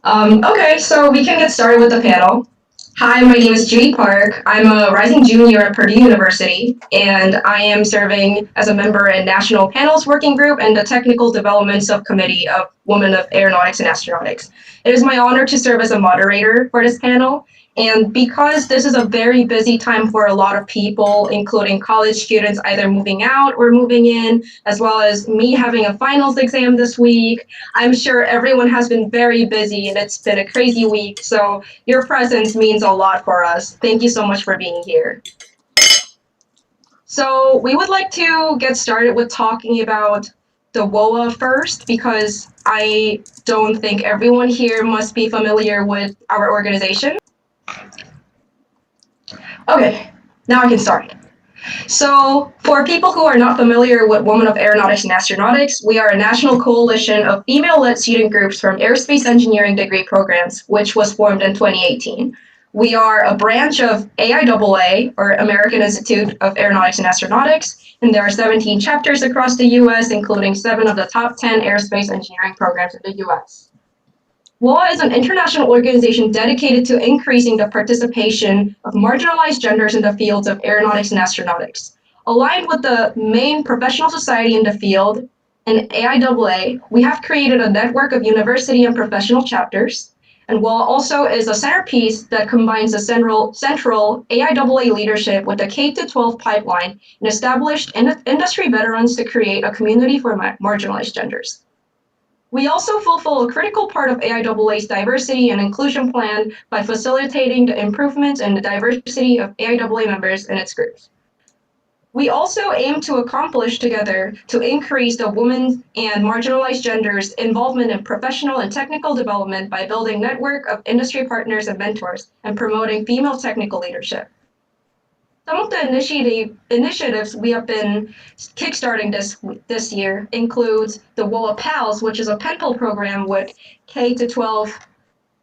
Okay, so we can get started with the panel. Hi, my name is Judy Park. I'm a rising junior at Purdue University, and I am serving as a member in National Panels Working Group and the Technical Development Subcommittee of Women of Aeronautics and Astronautics. It is my honor to serve as a moderator for this panel, and because this is a very busy time for a lot of people, including college students either moving out or moving in, as well as me having a finals exam this week, I'm sure everyone has been very busy and it's been a crazy week, so your presence means a lot for us. Thank you so much for being here. So we would like to get started with talking about the WoAA first, because I don't think everyone here must be familiar with our organization. Okay, now I can start. So, for people who are not familiar with Women of Aeronautics and Astronautics, we are a national coalition of female-led student groups from aerospace engineering degree programs, which was formed in 2018. We are a branch of AIAA, or American Institute of Aeronautics and Astronautics, and there are 17 chapters across the U.S., including 7 of the top 10 aerospace engineering programs in the U.S. WoAA is an international organization dedicated to increasing the participation of marginalized genders in the fields of aeronautics and astronautics. Aligned with the main professional society in the field, and AIAA, we have created a network of university and professional chapters, and WoAA also is a centerpiece that combines the central AIAA leadership with the K-12 pipeline and established industry veterans to create a community for marginalized genders. We also fulfill a critical part of AIAA's diversity and inclusion plan by facilitating the improvements in the diversity of AIAA members in its groups. We also aim to accomplish together to increase the women and marginalized genders' involvement in professional and technical development by building a network of industry partners and mentors and promoting female technical leadership. Some of the initiatives we have been kickstarting this year includes the WoAA PALS, which is a pen pal program with K-12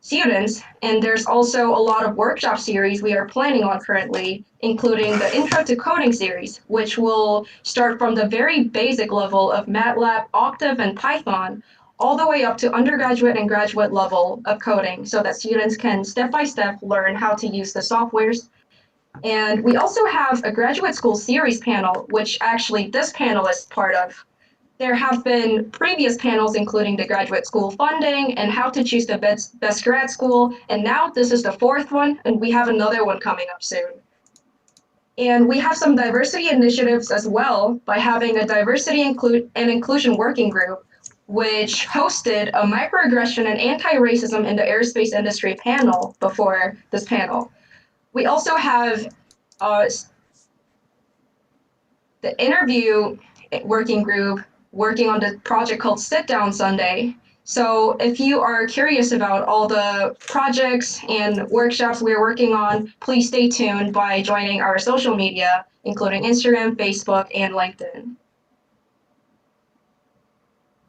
students, and there's also a lot of workshop series we are planning on currently, including the Intro to Coding series, which will start from the very basic level of MATLAB, Octave, and Python, all the way up to undergraduate and graduate level of coding, so that students can step-by-step learn how to use the softwares. And we also have a graduate school series panel, which actually this panel is part of. There have been previous panels including the graduate school funding and how to choose the best grad school, and now this is the 4th one, and we have another one coming up soon. And we have some diversity initiatives as well by having a diversity and inclusion working group, which hosted a microaggression and anti-racism in the aerospace industry panel before this panel. We also have the interview working group working on the project called Sit Down Sunday. So if you are curious about all the projects and workshops we're working on, please stay tuned by joining our social media, including Instagram, Facebook, and LinkedIn.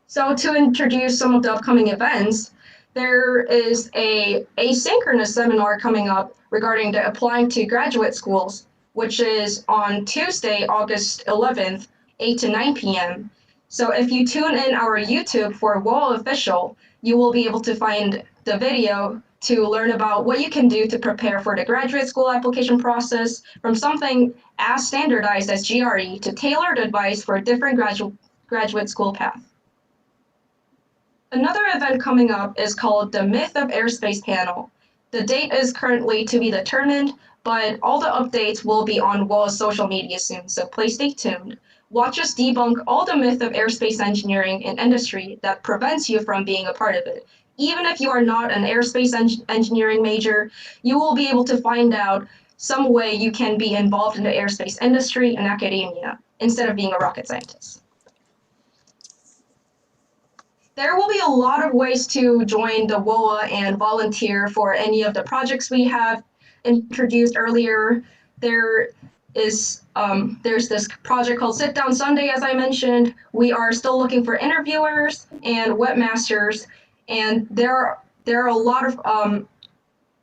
So to introduce some of the upcoming events, there is a asynchronous seminar coming up regarding the applying to graduate schools, which is on Tuesday, August 11th, 8 to 9 p.m. So if you tune in our YouTube for WoAA Official, you will be able to find the video to learn about what you can do to prepare for the graduate school application process, from something as standardized as GRE to tailored advice for a different graduate school path. Another event coming up is called the Myth of Airspace panel. The date is currently to be determined, but all the updates will be on WoAA's social media soon, so please stay tuned. Watch us debunk all the myth of aerospace engineering and industry that prevents you from being a part of it. Even if you are not an aerospace engineering major, you will be able to find out some way you can be involved in the aerospace industry and academia instead of being a rocket scientist. There will be a lot of ways to join the WoAA and volunteer for any of the projects we have introduced earlier. There's this project called Sit Down Sunday, as I mentioned. We are still looking for interviewers and webmasters, and there are a lot of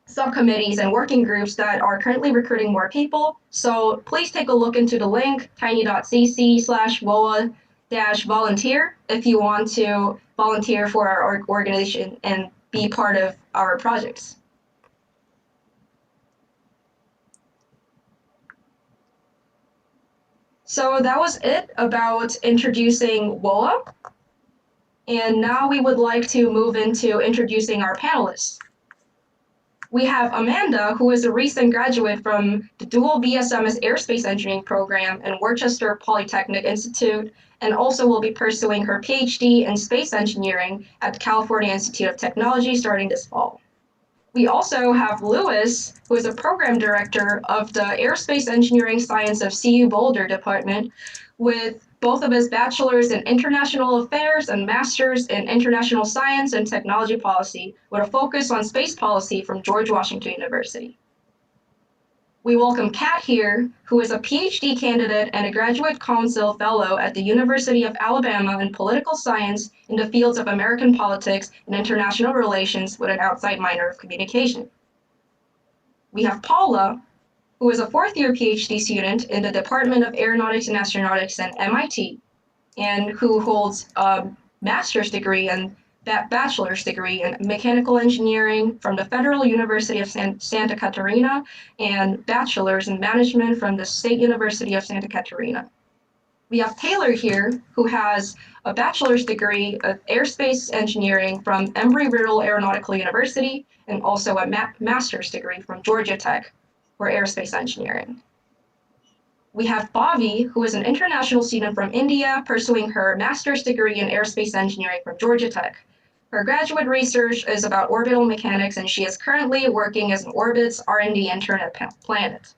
subcommittees and working groups that are currently recruiting more people. So please take a look into the link, tiny.cc/WoAA-volunteer if you want to volunteer for our organization and be part of our projects. So that was it about introducing WoAA. And now we would like to move into introducing our panelists. We have Amanda, who is a recent graduate from the dual BSMS Aerospace Engineering program in Worcester Polytechnic Institute, and also will be pursuing her Ph.D. in space engineering at the California Institute of Technology starting this fall. We also have Lewis, who is a program director of the Aerospace Engineering Science of CU Boulder department, with both of his bachelor's in international affairs and master's in international science and technology policy, with a focus on space policy from George Washington University. We welcome Kat here, who is a Ph.D. candidate and a Graduate Council Fellow at the University of Alabama in political science in the fields of American politics and international relations with an outside minor of communication. We have Paula, who is a fourth-year Ph.D. student in the Department of Aeronautics and Astronautics at MIT, and who holds a master's degree and bachelor's degree in mechanical engineering from the Federal University of Santa Catarina and bachelor's in management from the State University of Santa Catarina. We have Taylor here, who has a bachelor's degree of airspace engineering from Embry-Riddle Aeronautical University and also a master's degree from Georgia Tech for aerospace engineering. We have Bhavi, who is an international student from India pursuing her master's degree in aerospace engineering from Georgia Tech. Her graduate research is about orbital mechanics, and she is currently working as an orbits R&D intern at Planet.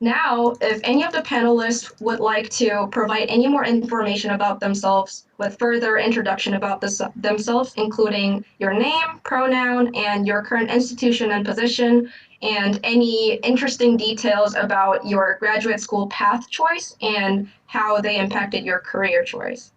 Now, if any of the panelists would like to provide any more information about themselves with further introduction about themselves, including your name, pronoun, and your current institution and position, and any interesting details about your graduate school path choice and how they impacted your career choice.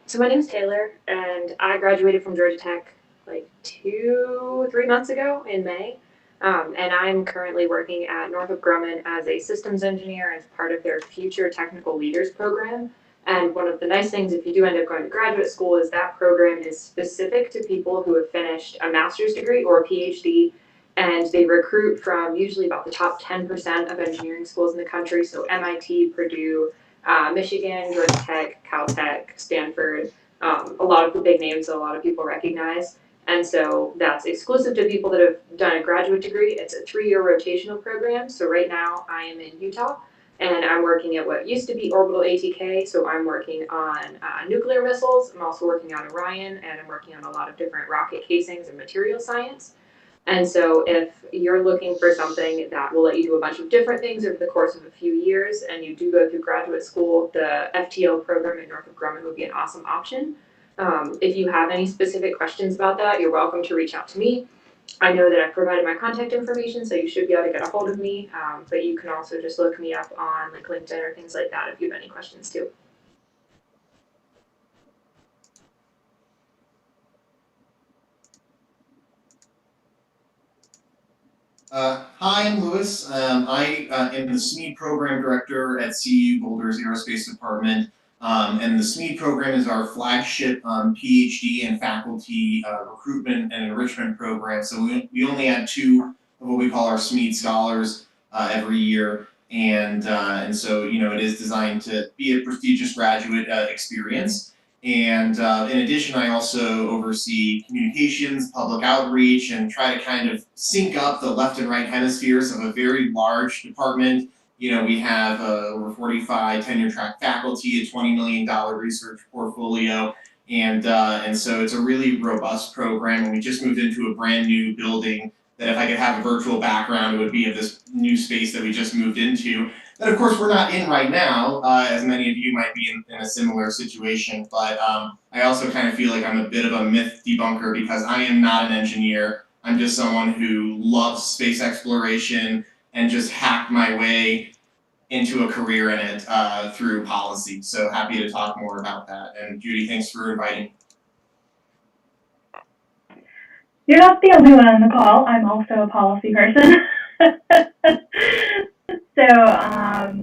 So my name is Taylor, and I graduated from Georgia Tech like 3 months ago in May. And I'm currently working at Northrop Grumman as a systems engineer as part of their Future Technical Leaders program. And one of the nice things, if you do end up going to graduate school, is that program is specific to people who have finished a master's degree or a PhD, and they recruit from usually about the top 10% of engineering schools in the country. So MIT, Purdue, Michigan, Georgia Tech, Caltech, Stanford, a lot of the big names that a lot of people recognize. And so that's exclusive to people that have done a graduate degree. It's a 3-year rotational program. So right now I am in Utah, and I'm working at what used to be Orbital ATK. So I'm working on nuclear missiles. I'm also working on Orion, and I'm working on a lot of different rocket casings and material science. And so if you're looking for something that will let you do a bunch of different things over the course of a few years, and you do go through graduate school, the FTO program at Northrop Grumman would be an awesome option. If you have any specific questions about that, you're welcome to reach out to me. I know that I've provided my contact information, so you should be able to get a hold of me, but you can also just look me up on like LinkedIn or things like that if you have any questions too. Hi, I'm Lewis. I am the SMED program director at CU Boulder's Aerospace Department. And the SMED program is our flagship PhD and faculty recruitment and enrichment program. So we only add 2 of what we call our SMED scholars every year. And so, it is designed to be a prestigious graduate experience. And in addition, I also oversee communications, public outreach, and try to kind of sync up the left and right hemispheres of a very large department. We have over 45 tenure track faculty, a $20 million research portfolio, and so it's a really robust program. And we just moved into a brand new building that, if I could have a virtual background, it would be of this new space that we just moved into. That, of course, we're not in right now, as many of you might be in a similar situation, but I also kind of feel like I'm a bit of a myth debunker because I am not an engineer. I'm just someone who loves space exploration and just hacked my way into a career in it through policy. So happy to talk more about that. And Judy, thanks for inviting me. You're not the only one on the call. I'm also a policy person. So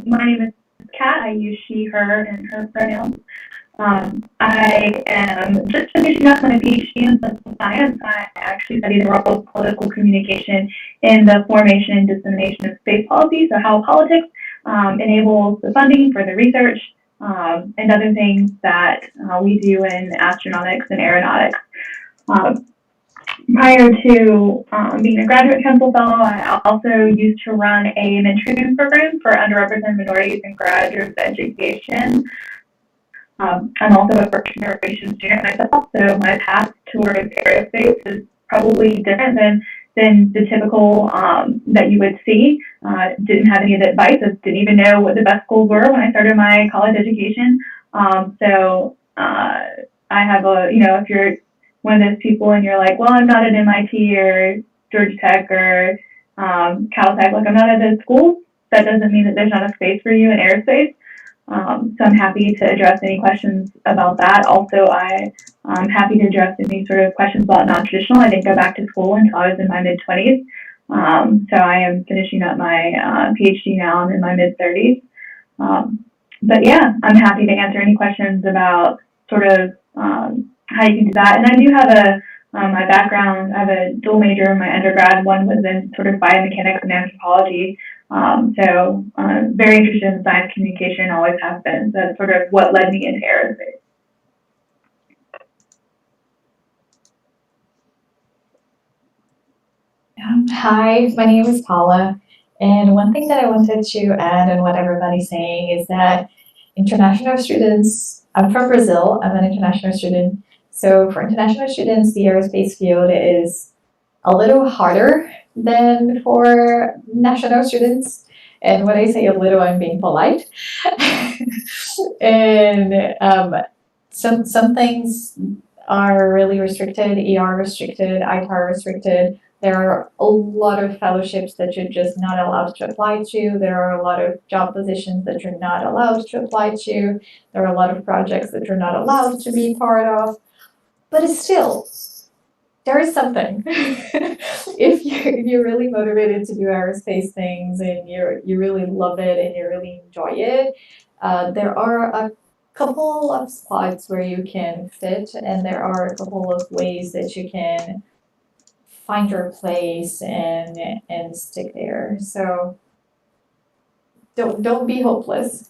my name is Kat. I use she, her, and her pronouns. I am just finishing up my PhD in political science. I actually study the role of political communication in the formation and dissemination of space policy, so how politics enables the funding for the research and other things that we do in astronautics and aeronautics. Prior to being a graduate council fellow, I also used to run a mentoring program for underrepresented minorities in graduate education. I'm also a first generation student myself, so my path towards aerospace is probably different than the typical that you would see. Didn't have any of the advice. I didn't even know what the best schools were when I started my college education. I have if you're one of those people and you're like, well, I'm not at MIT or Georgia Tech or Caltech, like I'm not at those schools, that doesn't mean that there's not a space for you in aerospace. So I'm happy to address any questions about that. Also, I'm happy to address any sort of questions about non-traditional. I didn't go back to school until I was in my mid-20s. So I am finishing up my PhD now. I'm in my mid-30s. But yeah, I'm happy to answer any questions about sort of how you can do that. And I do have my background, I have a dual major in my undergrad. One was in sort of biomechanics and anthropology. Very interested in science communication, always have been. So that's sort of what led me into aerospace. Hi, my name is Paula. And one thing that I wanted to add on what everybody's saying is that international students, I'm from Brazil, I'm an international student. So for international students, the aerospace field is a little harder than for national students. And when I say a little, I'm being polite. And some things are really restricted, ER restricted, ITAR restricted. There are a lot of fellowships that you're just not allowed to apply to. There are a lot of job positions that you're not allowed to apply to. There are a lot of projects that you're not allowed to be part of. But it's still, there is something. If you're really motivated to do aerospace things and you really love it and you really enjoy it, there are a couple of spots where you can fit, and there are a couple of ways that you can find your place and stick there. So don't be hopeless.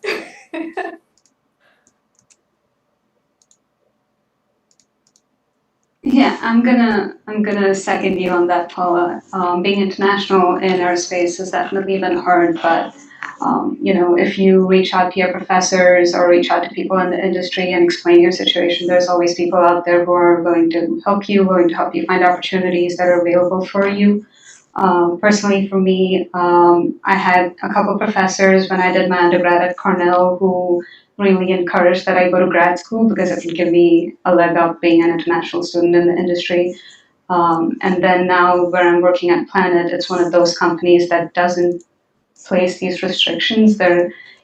Yeah, I'm gonna second you on that, Paula. Being international in aerospace has definitely been hard, but if you reach out to your professors or reach out to people in the industry and explain your situation, there's always people out there who are willing to help you find opportunities that are available for you. Personally, for me, I had a couple professors when I did my undergrad at Cornell who really encouraged that I go to grad school because it would give me a leg up being an international student in the industry. And then now where I'm working at Planet, it's one of those companies that doesn't place these restrictions.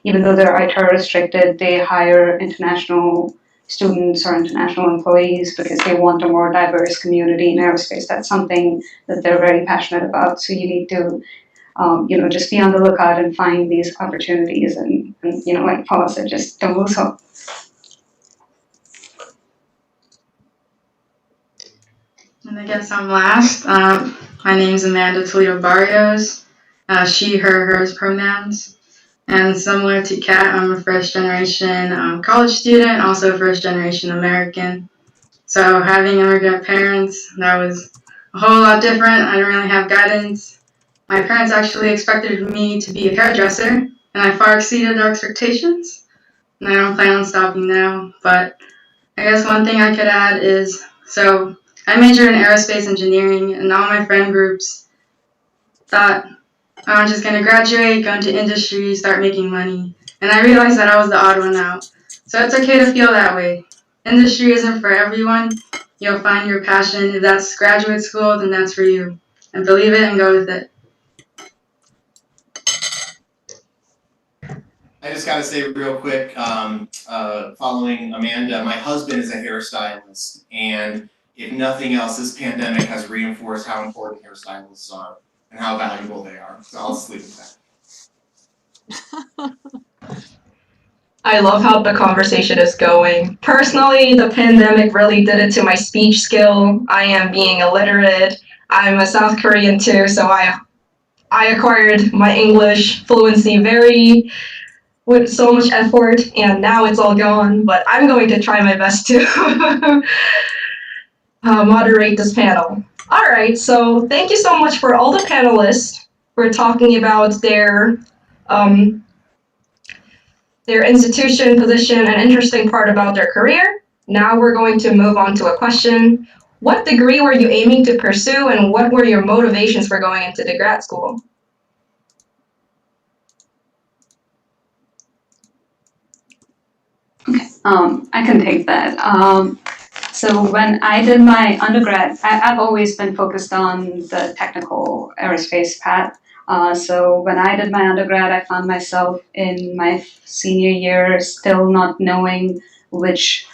Even though they're ITAR restricted, they hire international students or international employees because they want a more diverse community in aerospace. That's something that they're very passionate about. So you need to, just be on the lookout and find these opportunities. And like Paula said, just don't lose hope. And I guess I'm last. My name's Amanda Toledo Barrios. She, her, hers pronouns. And similar to Kat, I'm a first generation college student, also a first generation American. So having immigrant parents, that was a whole lot different. I didn't really have guidance. My parents actually expected me to be a hairdresser, and I far exceeded their expectations. And I don't plan on stopping now. But I guess one thing I could add is, so I majored in aerospace engineering, and all my friend groups thought I'm just going to graduate, go into industry, start making money. And I realized that I was the odd one out. So it's okay to feel that way. Industry isn't for everyone. You'll find your passion. If that's graduate school, then that's for you. And believe it and go with it. I just got to say real quick, following Amanda, my husband is a hairstylist, and if nothing else, this pandemic has reinforced how important hairstylists are and how valuable they are. So I'll just leave it at that. I love how the conversation is going. Personally, the pandemic really did it to my speech skill. I am being illiterate. I'm a South Korean too, so I acquired my English fluency with so much effort, and now it's all gone. But I'm going to try my best to moderate this panel. All right, so thank you so much for all the panelists for talking about their institution, position, and interesting part about their career. Now we're going to move on to a question. What degree were you aiming to pursue, and what were your motivations for going into the grad school? Okay, I can take that. So when I did my undergrad, I've always been focused on the technical aerospace path. So when I did my undergrad, I found myself in my senior year still not knowing which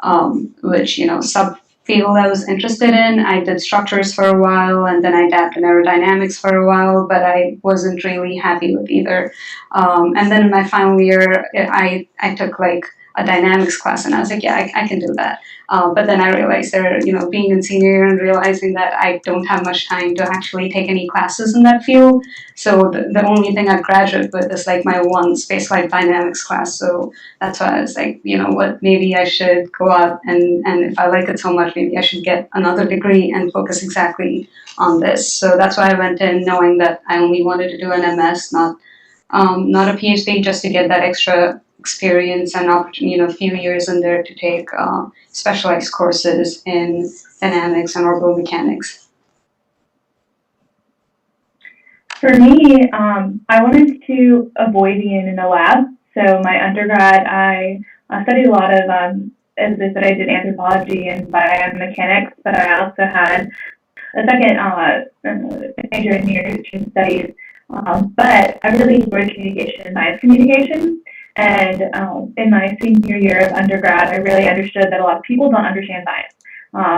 subfield I was interested in. I did structures for a while, and then I dabbed in aerodynamics for a while, but I wasn't really happy with either. And then in my final year, I took like a dynamics class, and I was like, yeah, I can do that. But then I realized being in senior year and realizing that I don't have much time to actually take any classes in that field. So the only thing I'd graduate with is like my one spaceflight dynamics class. So that's why I was like, you know what, maybe I should go out and if I like it so much, maybe I should get another degree and focus exactly on this. So that's why I went in knowing that I only wanted to do an MS, not a PhD, just to get that extra experience and opportunity, a few years in there to take specialized courses in dynamics and orbital mechanics. For me, I wanted to avoid being in a lab. So my undergrad, I studied a lot of, as I said, I did anthropology and biomechanics, but I also had a second major in nutrition studies. But I really enjoyed communication and science communication. And in my senior year of undergrad, I really understood that a lot of people don't understand science.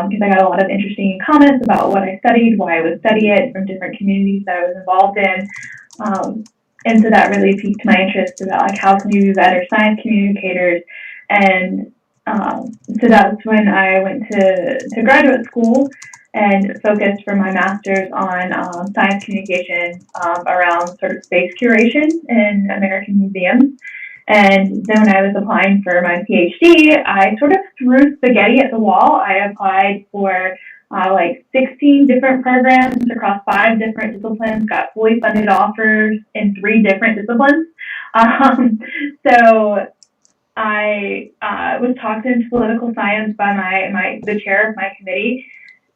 Because I got a lot of interesting comments about what I studied, why I would study it from different communities that I was involved in. And so that really piqued my interest about like how can we be better science communicators. And so that's when I went to graduate school and focused for my master's on science communication around sort of space curation in American museums. And then when I was applying for my PhD, I sort of threw spaghetti at the wall. I applied for like 16 different programs across 5 different disciplines, got fully funded offers in 3 different disciplines. So I was talked into political science by the chair of my committee.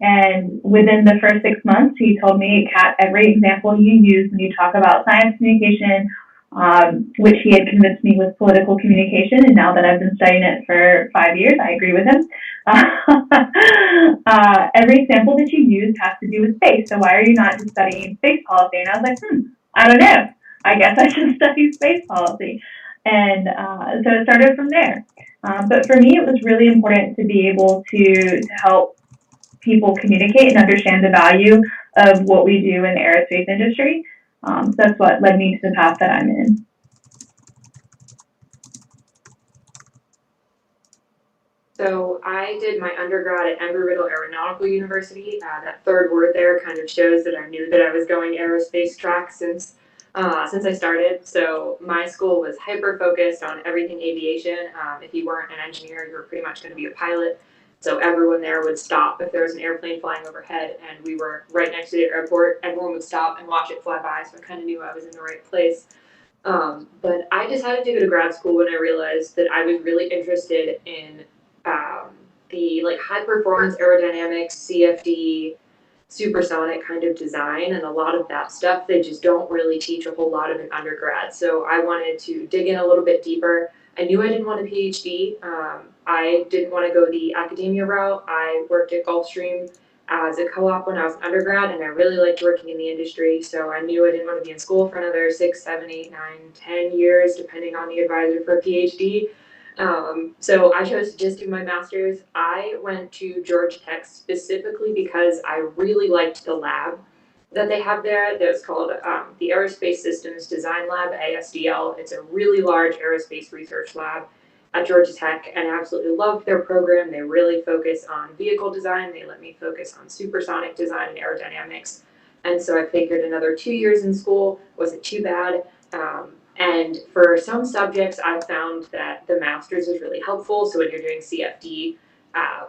And within the first 6 months, he told me, Kat, every example you use when you talk about science communication, which he had convinced me was political communication, and now that I've been studying it for 5 years, I agree with him. Every example that you use has to do with space, so why are you not just studying space policy? And I was like, I don't know. I guess I should study space policy. And so it started from there. But for me, it was really important to be able to help people communicate and understand the value of what we do in the aerospace industry. So that's what led me to the path that I'm in. So I did my undergrad at Embry-Riddle Aeronautical University. That third word there kind of shows that I knew that I was going aerospace track since I started. So my school was hyper-focused on everything aviation. If you weren't an engineer, you were pretty much going to be a pilot. So everyone there would stop if there was an airplane flying overhead, and we were right next to the airport. Everyone would stop and watch it fly by, so I kind of knew I was in the right place. But I decided to go to grad school when I realized that I was really interested in the like high performance aerodynamics, CFD, supersonic kind of design, and a lot of that stuff they just don't really teach a whole lot of in undergrad. So I wanted to dig in a little bit deeper. I knew I didn't want a PhD. I didn't want to go the academia route. I worked at Gulfstream as a co-op when I was an undergrad, and I really liked working in the industry. So I knew I didn't want to be in school for another 6, 7, 8, 9, 10 years, depending on the advisor for a PhD. So I chose to just do my master's. I went to Georgia Tech specifically because I really liked the lab that they have there. That's called the Aerospace Systems Design Lab, ASDL. It's a really large aerospace research lab at Georgia Tech, and I absolutely loved their program. They really focus on vehicle design. They let me focus on supersonic design and aerodynamics. And so I figured another 2 years in school wasn't too bad. And for some subjects, I've found that the master's is really helpful. So when you're doing CFD,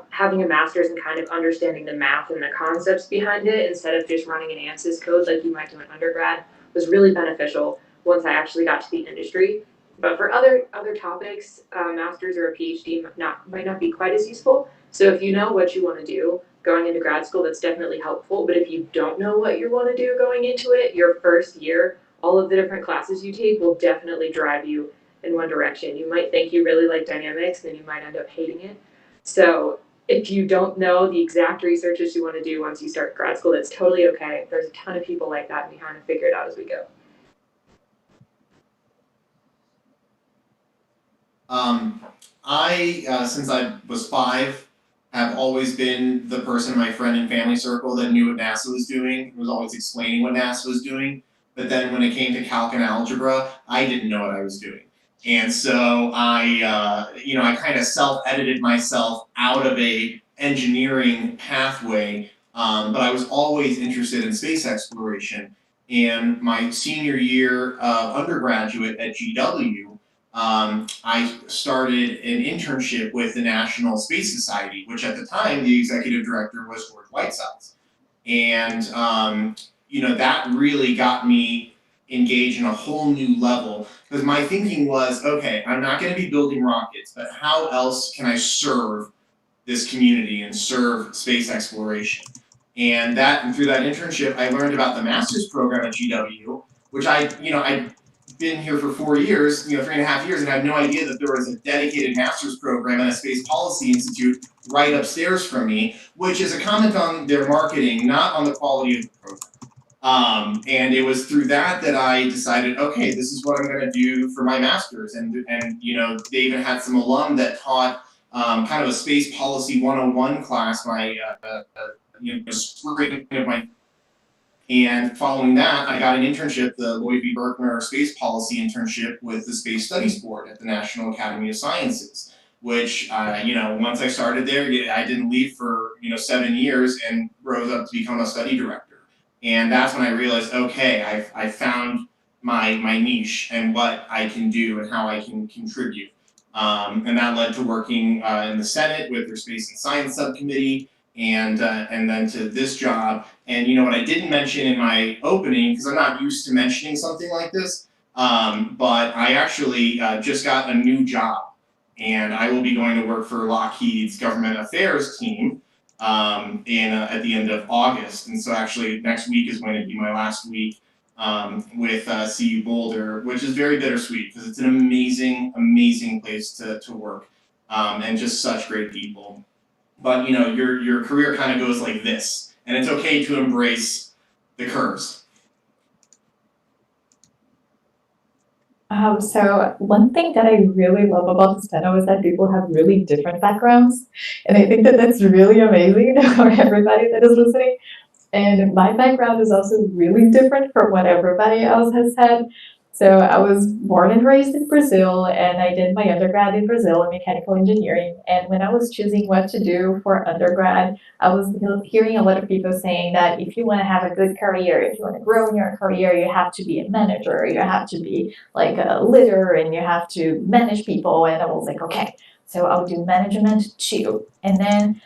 having a master's and kind of understanding the math and the concepts behind it instead of just running an ANSYS code like you might do in undergrad was really beneficial once I actually got to the industry. But for other topics, a master's or a PhD might not be quite as useful. So if you know what you want to do going into grad school, that's definitely helpful. But if you don't know what you want to do going into it, your first year, all of the different classes you take will definitely drive you in one direction. You might think you really like dynamics, then you might end up hating it. So if you don't know the exact researches you want to do once you start grad school, that's totally okay. There's a ton of people like that, and we kind of figure it out as we go. Since I was 5, have always been the person in my friend and family circle that knew what NASA was doing, was always explaining what NASA was doing. But then when it came to calc and algebra, I didn't know what I was doing. And so I kind of self-edited myself out of a engineering pathway, but I was always interested in space exploration. And my senior year of undergraduate at GW, I started an internship with the National Space Society, which at the time the executive director was George Whitesides. And that really got me engaged in a whole new level, because my thinking was, okay, I'm not going to be building rockets, but how else can I serve this community and serve space exploration? And through that internship, I learned about the master's program at GW, which I'd been here for 4 years, 3.5 years, and I had no idea that there was a dedicated master's program at a Space Policy Institute right upstairs from me, which is a comment on their marketing, not on the quality of the program. And it was through that I decided, okay, this is what I'm going to do for my master's. And they even had some alum that taught kind of a Space Policy 101 class my spring of my. And following that, I got an internship, the Lloyd V. Berkner Space Policy Internship with the Space Studies Board at the National Academy of Sciences, which, once I started there, I didn't leave for, 7 years and rose up to become a study director. And that's when I realized, okay, I found my niche and what I can do and how I can contribute. And that led to working in the Senate with their Space and Science Subcommittee, and then to this job. And what I didn't mention in my opening, because I'm not used to mentioning something like this, but I actually just got a new job, and I will be going to work for Lockheed's government affairs team at the end of August. And so actually next week is going to be my last week with CU Boulder, which is very bittersweet because it's an amazing, amazing place to work, and just such great people. But your career kind of goes like this, and it's okay to embrace the curves. So one thing that I really love about this panel is that people have really different backgrounds, and I think that that's really amazing for everybody that is listening. And my background is also really different from what everybody else has said. So I was born and raised in Brazil, and I did my undergrad in Brazil in mechanical engineering. And when I was choosing what to do for undergrad, I was hearing a lot of people saying that if you want to have a good career, if you want to grow in your career, you have to be a manager, you have to be like a leader, and you have to manage people. And I was like, okay, so I'll do management too. And then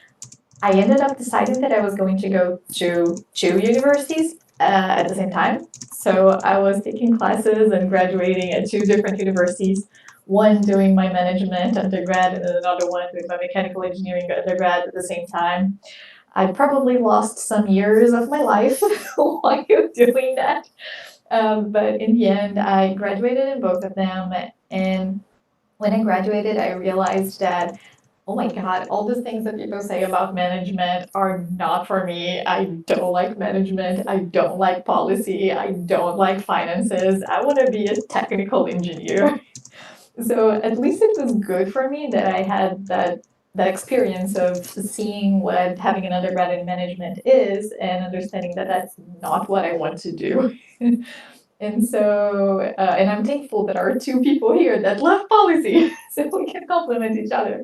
I ended up deciding that I was going to go to 2 universities at the same time. So I was taking classes and graduating at 2 different universities, one doing my management undergrad and then another one doing my mechanical engineering undergrad at the same time. I probably lost some years of my life while doing that. But in the end, I graduated in both of them. And when I graduated, I realized that, oh my God, all the things that people say about management are not for me. I don't like management. I don't like policy. I don't like finances. I want to be a technical engineer. So at least it was good for me that I had that experience of seeing what having an undergrad in management is and understanding that that's not what I want to do. And so, and I'm thankful that there are two people here that love policy, so we can complement each other.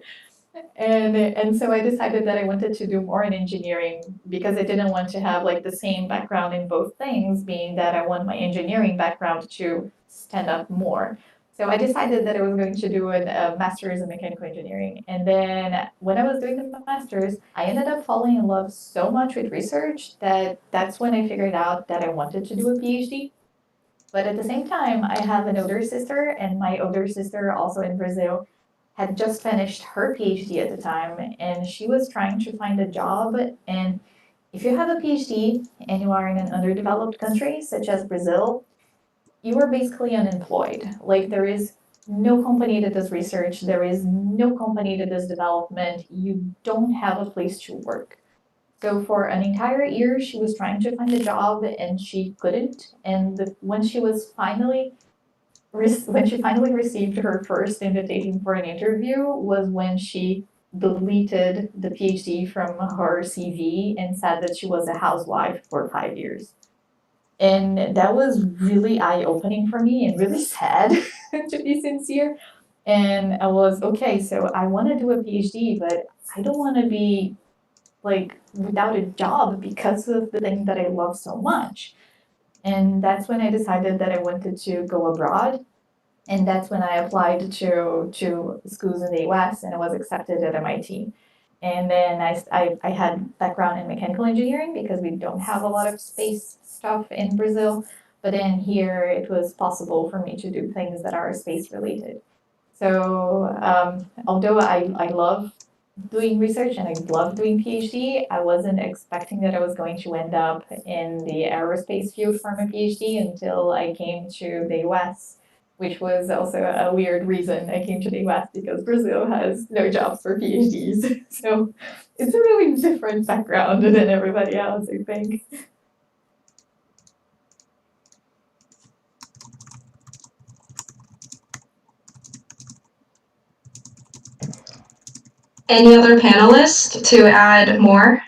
And so I decided that I wanted to do more in engineering because I didn't want to have like the same background in both things, being that I want my engineering background to stand up more. So I decided that I was going to do a master's in mechanical engineering. And then when I was doing the master's, I ended up falling in love so much with research that that's when I figured out that I wanted to do a PhD. But at the same time, I have an older sister, and my older sister, also in Brazil, had just finished her PhD at the time, and she was trying to find a job. And if you have a PhD and you are in an underdeveloped country, such as Brazil, you are basically unemployed. Like, there is no company that does research, there is no company that does development. You don't have a place to work. So for an entire year, she was trying to find a job and she couldn't. And when she finally received her first invitation for an interview was when she deleted the PhD from her CV and said that she was a housewife for 5 years. And that was really eye-opening for me and really sad, to be sincere. And I was, okay, so I want to do a PhD, but I don't want to be like without a job because of the thing that I love so much. And that's when I decided that I wanted to go abroad. And that's when I applied to schools in the US and I was accepted at MIT. And then I had background in mechanical engineering because we don't have a lot of space stuff in Brazil. But then here it was possible for me to do things that are space related. So although I love doing research and I love doing PhD, I wasn't expecting that I was going to end up in the aerospace field for my PhD until I came to the US, which was also a weird reason I came to the US because Brazil has no jobs for PhDs. So it's a really different background than everybody else, I think. Any other panelists to add more?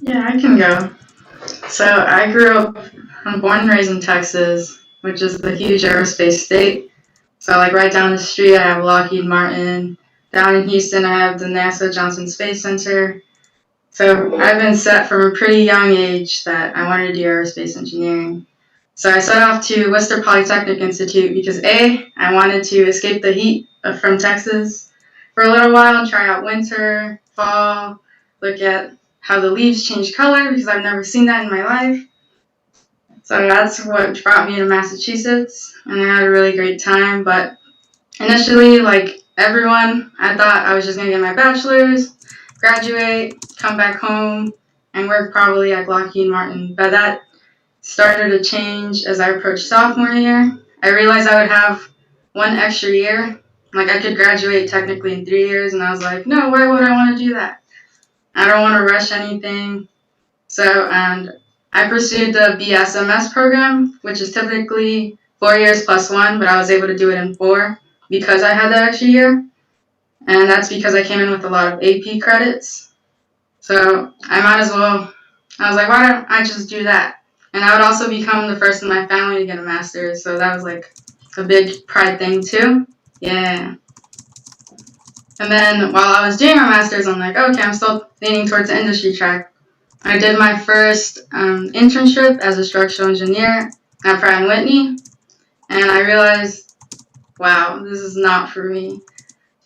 Yeah, I can go. So I'm born and raised in Texas, which is the huge aerospace state. So like right down the street, I have Lockheed Martin. Down in Houston, I have the NASA Johnson Space Center. So I've been set from a pretty young age that I wanted to do aerospace engineering. So I set off to Worcester Polytechnic Institute because I wanted to escape the heat from Texas for a little while and try out winter, fall, look at how the leaves change color because I've never seen that in my life. So that's what brought me to Massachusetts, and I had a really great time. But initially, like everyone, I thought I was just going to get my bachelor's, graduate, come back home, and work probably at Lockheed Martin. But that started to change as I approached sophomore year. I realized I would have one extra year. Like I could graduate technically in 3 years, and I was like, no, why would I want to do that? I don't want to rush anything. So, and I pursued the BSMS program, which is typically 4 years plus one, but I was able to do it in 4 because I had that extra year. And that's because I came in with a lot of AP credits. So I might as well, I was like, why don't I just do that? And I would also become the first in my family to get a master's. So that was like a big pride thing too. Yeah. And then while I was doing my master's, I'm like, okay, I'm still leaning towards the industry track. I did my first internship as a structural engineer at Pratt & Whitney, and I realized, wow, this is not for me.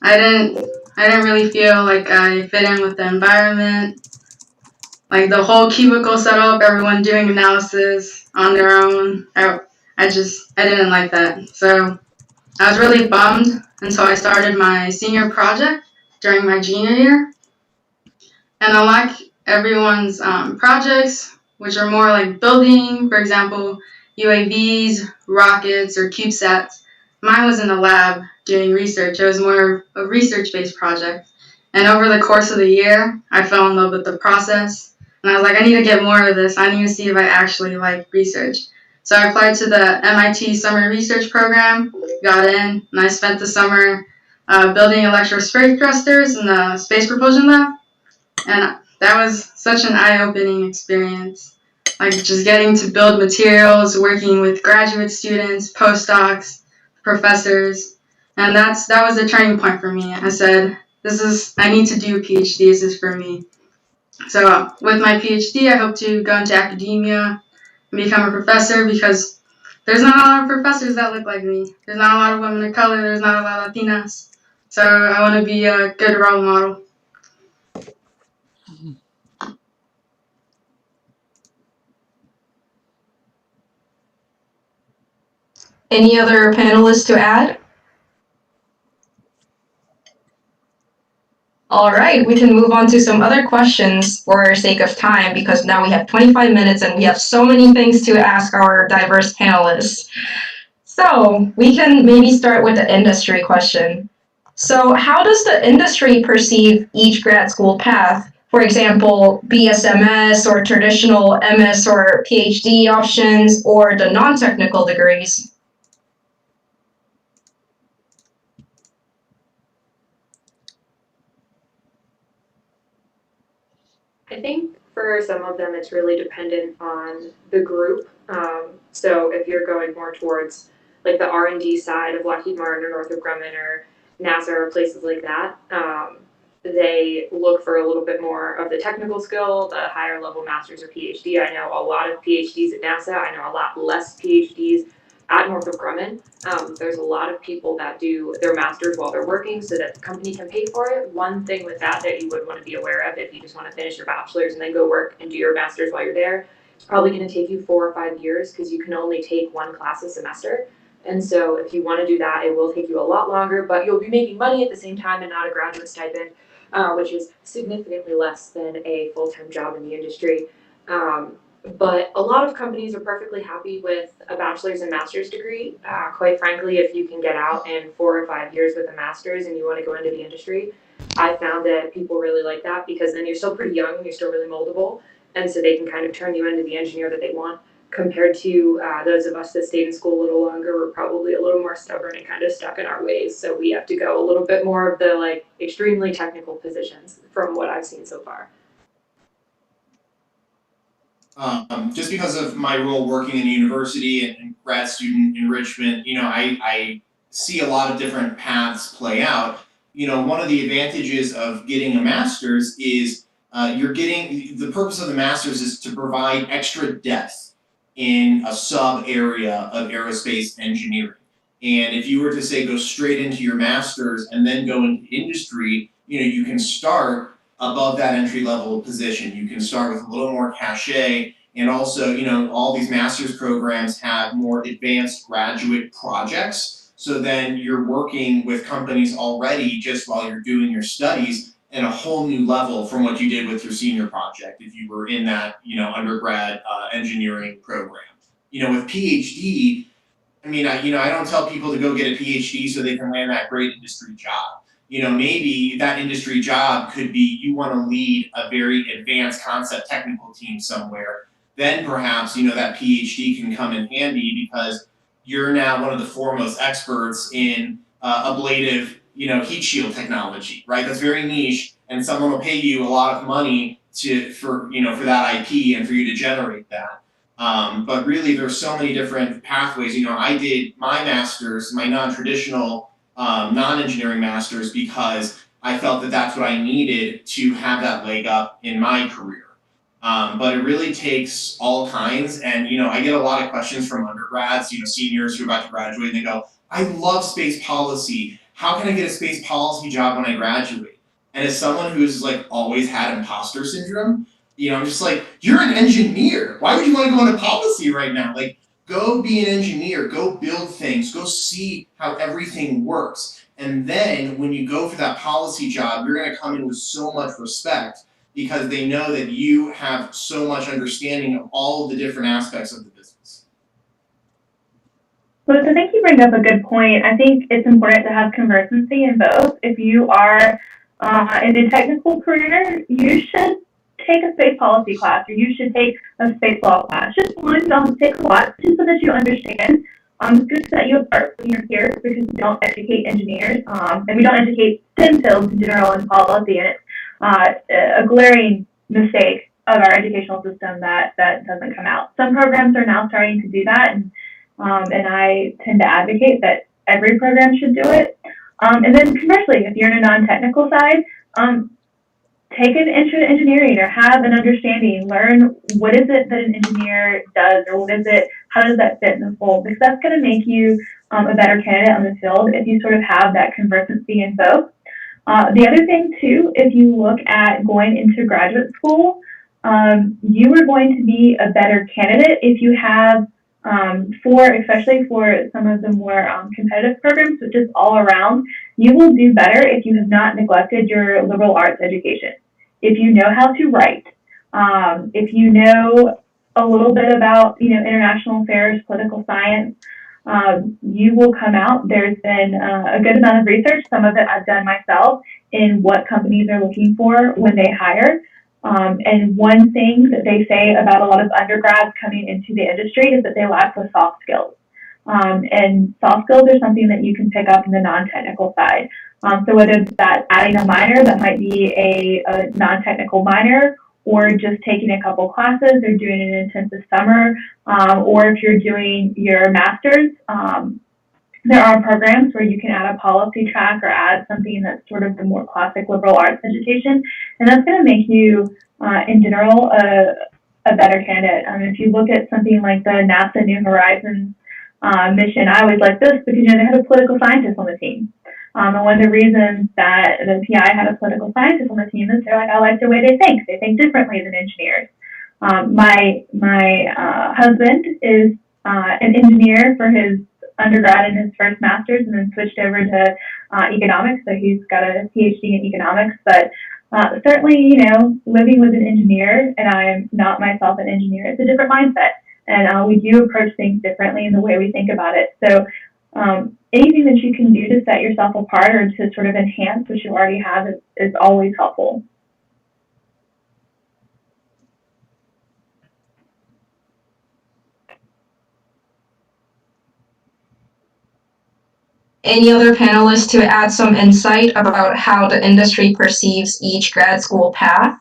I didn't really feel like I fit in with the environment. Like the whole cubicle setup, everyone doing analysis on their own. I didn't like that. So I was really bummed until I started my senior project during my junior year. And unlike everyone's projects, which are more like building, for example, UAVs, rockets, or CubeSats, mine was in the lab doing research. It was more a research-based project. And over the course of the year, I fell in love with the process. And I was like, I need to get more of this. I need to see if I actually like research. So I applied to the MIT Summer Research Program, got in, and I spent the summer building electrospheric thrusters in the Space Propulsion Lab. And that was such an eye-opening experience. Like just getting to build materials, working with graduate students, postdocs, professors. And that was a turning point for me. I said, I need to do a PhD, this is for me. So with my PhD, I hope to go into academia and become a professor because there's not a lot of professors that look like me. There's not a lot of women of color, there's not a lot of Latinas. So I want to be a good role model. Any other panelists to add? All right, we can move on to some other questions for sake of time because now we have 25 minutes and we have so many things to ask our diverse panelists. So we can maybe start with the industry question. So how does the industry perceive each grad school path? For example, BSMS or traditional MS or PhD options or the non-technical degrees? I think for some of them, it's really dependent on the group. So if you're going more towards like the R&D side of Lockheed Martin or Northrop Grumman or NASA or places like that, they look for a little bit more of the technical skill, the higher level master's or PhD. I know a lot of PhDs at NASA. I know a lot less PhDs at Northrop Grumman. There's a lot of people that do their master's while they're working so that the company can pay for it. One thing with that you would want to be aware of if you just want to finish your bachelor's and then go work and do your master's while you're there, it's probably going to take you 4 or 5 years because you can only take one class a semester. And so if you want to do that, it will take you a lot longer, but you'll be making money at the same time and not a graduate stipend, which is significantly less than a full-time job in the industry. But a lot of companies are perfectly happy with a bachelor's and master's degree. Quite frankly, if you can get out in 4 or 5 years with a master's and you want to go into the industry, I found that people really like that because then you're still pretty young and you're still really moldable. And so they can kind of turn you into the engineer that they want compared to those of us that stayed in school a little longer. We're probably a little more stubborn and kind of stuck in our ways. So we have to go a little bit more of the like extremely technical positions from what I've seen so far. Just because of my role working in the university and grad student enrichment, I see a lot of different paths play out. One of the advantages of getting a master's is the purpose of the master's is to provide extra depth in a sub area of aerospace engineering. And if you were to say go straight into your master's and then go into industry, you can start above that entry level position. You can start with a little more cachet, and also, all these master's programs have more advanced graduate projects. So then you're working with companies already just while you're doing your studies at a whole new level from what you did with your senior project if you were in that, undergrad engineering program. With PhD, I don't tell people to go get a PhD so they can land that great industry job. Maybe that industry job could be you want to lead a very advanced concept technical team somewhere. Then perhaps, that PhD can come in handy because you're now one of the foremost experts in ablative, heat shield technology, right? That's very niche, and someone will pay you a lot of money for that IP and for you to generate that. But really, there's so many different pathways. I did my master's, my non-traditional non-engineering master's because I felt that that's what I needed to have that leg up in my career. But it really takes all kinds, and I get a lot of questions from undergrads, seniors who are about to graduate, and they go, I love space policy. How can I get a space policy job when I graduate? And as someone who's like always had imposter syndrome, I'm just like, you're an engineer. Why would you want to go into policy right now? Like, go be an engineer, go build things, go see how everything works. And then when you go for that policy job, you're going to come in with so much respect because they know that you have so much understanding of all of the different aspects of the business. Well, I think you bring up a good point. I think it's important to have conversancy in both. If you are in a technical career, you should take a space policy class, or you should take a space law class. Just one, don't take a lot, just so that you understand. It's good to set you apart from your peers because we don't educate engineers, and we don't educate STEM fields in general in policy, and it's a glaring mistake of our educational system that doesn't come out. Some programs are now starting to do that, and I tend to advocate that every program should do it. And then conversely, if you're in a non-technical side, take an intro to engineering or have an understanding, learn what is it that an engineer does, or what is it, how does that fit in the fold, because that's going to make you a better candidate on the field if you sort of have that conversancy in both. The other thing too, if you look at going into graduate school, you are going to be a better candidate if you have, especially for some of the more competitive programs, which is all around, you will do better if you have not neglected your liberal arts education. If you know how to write, if you know a little bit about, international affairs, political science, you will come out. There's been a good amount of research, some of it I've done myself, in what companies are looking for when they hire. And one thing that they say about a lot of undergrads coming into the industry is that they lack the soft skills. And soft skills are something that you can pick up in the non-technical side. So whether that's adding a minor that might be a non-technical minor, or just taking a couple classes, or doing an intensive summer, or if you're doing your master's, there are programs where you can add a policy track or add something that's sort of the more classic liberal arts education, and that's going to make you, in general, a better candidate. If you look at something like the NASA New Horizons mission, I always like this because they had a political scientist on the team. And one of the reasons that the PI had a political scientist on the team is they're like, I like the way they think. They think differently than engineers. My husband is an engineer for his undergrad and his first master's, and then switched over to economics. So he's got a Ph.D. in economics. But certainly, living with an engineer, and I'm not myself an engineer, it's a different mindset. And we do approach things differently in the way we think about it. So anything that you can do to set yourself apart or to sort of enhance what you already have is always helpful. Any other panelists to add some insight about how the industry perceives each grad school path?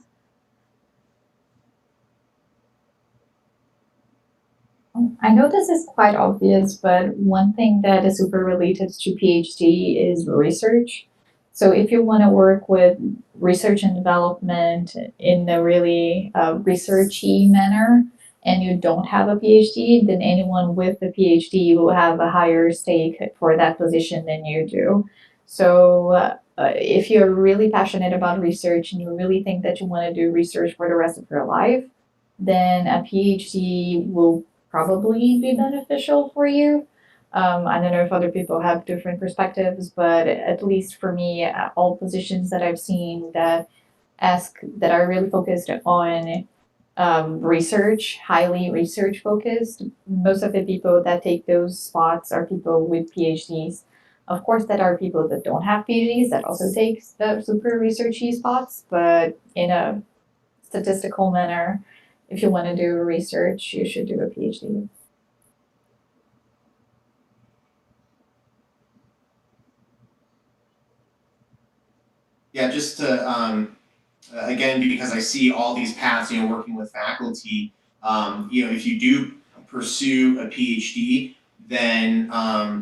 I know this is quite obvious, but one thing that is super related to PhD is research. So if you want to work with research and development in a really researchy manner, and you don't have a PhD, then anyone with a PhD will have a higher stake for that position than you do. So if you're really passionate about research and you really think that you want to do research for the rest of your life, then a PhD will probably be beneficial for you. I don't know if other people have different perspectives, but at least for me, all positions that I've seen that are really focused on research, highly research focused, most of the people that take those spots are people with PhDs. Of course, there are people that don't have PhDs that also take the super researchy spots, but in a statistical manner, if you want to do research, you should do a PhD. Yeah, just to, again, because I see all these paths, working with faculty, if you do pursue a PhD, then,